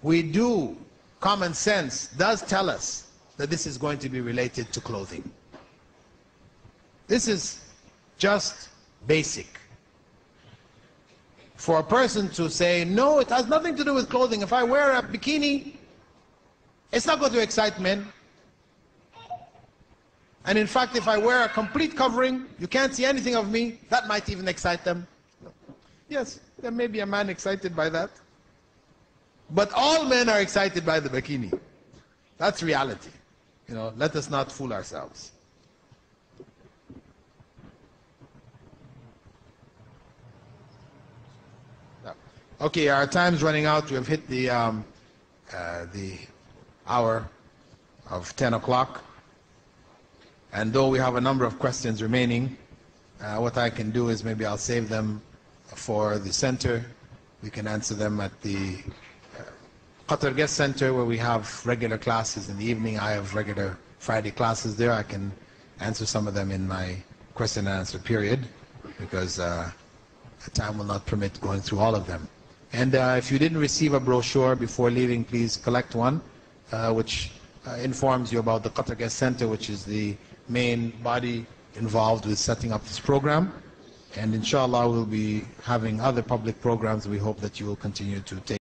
We do, common sense does tell us that this is going to be related to clothing. This is just basic. For a person to say, no, it has nothing to do with clothing. If I wear a bikini, it's not going to excite men. And in fact, if I wear a complete covering, you can't see anything of me, that might even excite them. Yes, there may be a man excited by that. But all men are excited by the bikini. That's reality. You know, let us not fool ourselves. Okay, our time's running out. We have hit the hour of 10 o'clock. And though we have a number of questions remaining, what I can do is maybe I'll save them for the center. We can answer them at the Qatar Guest Center, where we have regular classes in the evening. I have regular Friday classes there. I can answer some of them in my question and answer period, because the time will not permit going through all of them. And if you didn't receive a brochure before leaving, please collect one, which informs you about the Qatar Guest Center, which is the main body involved with setting up this program. And inshallah, we'll be having other public programs. We hope that you will continue to take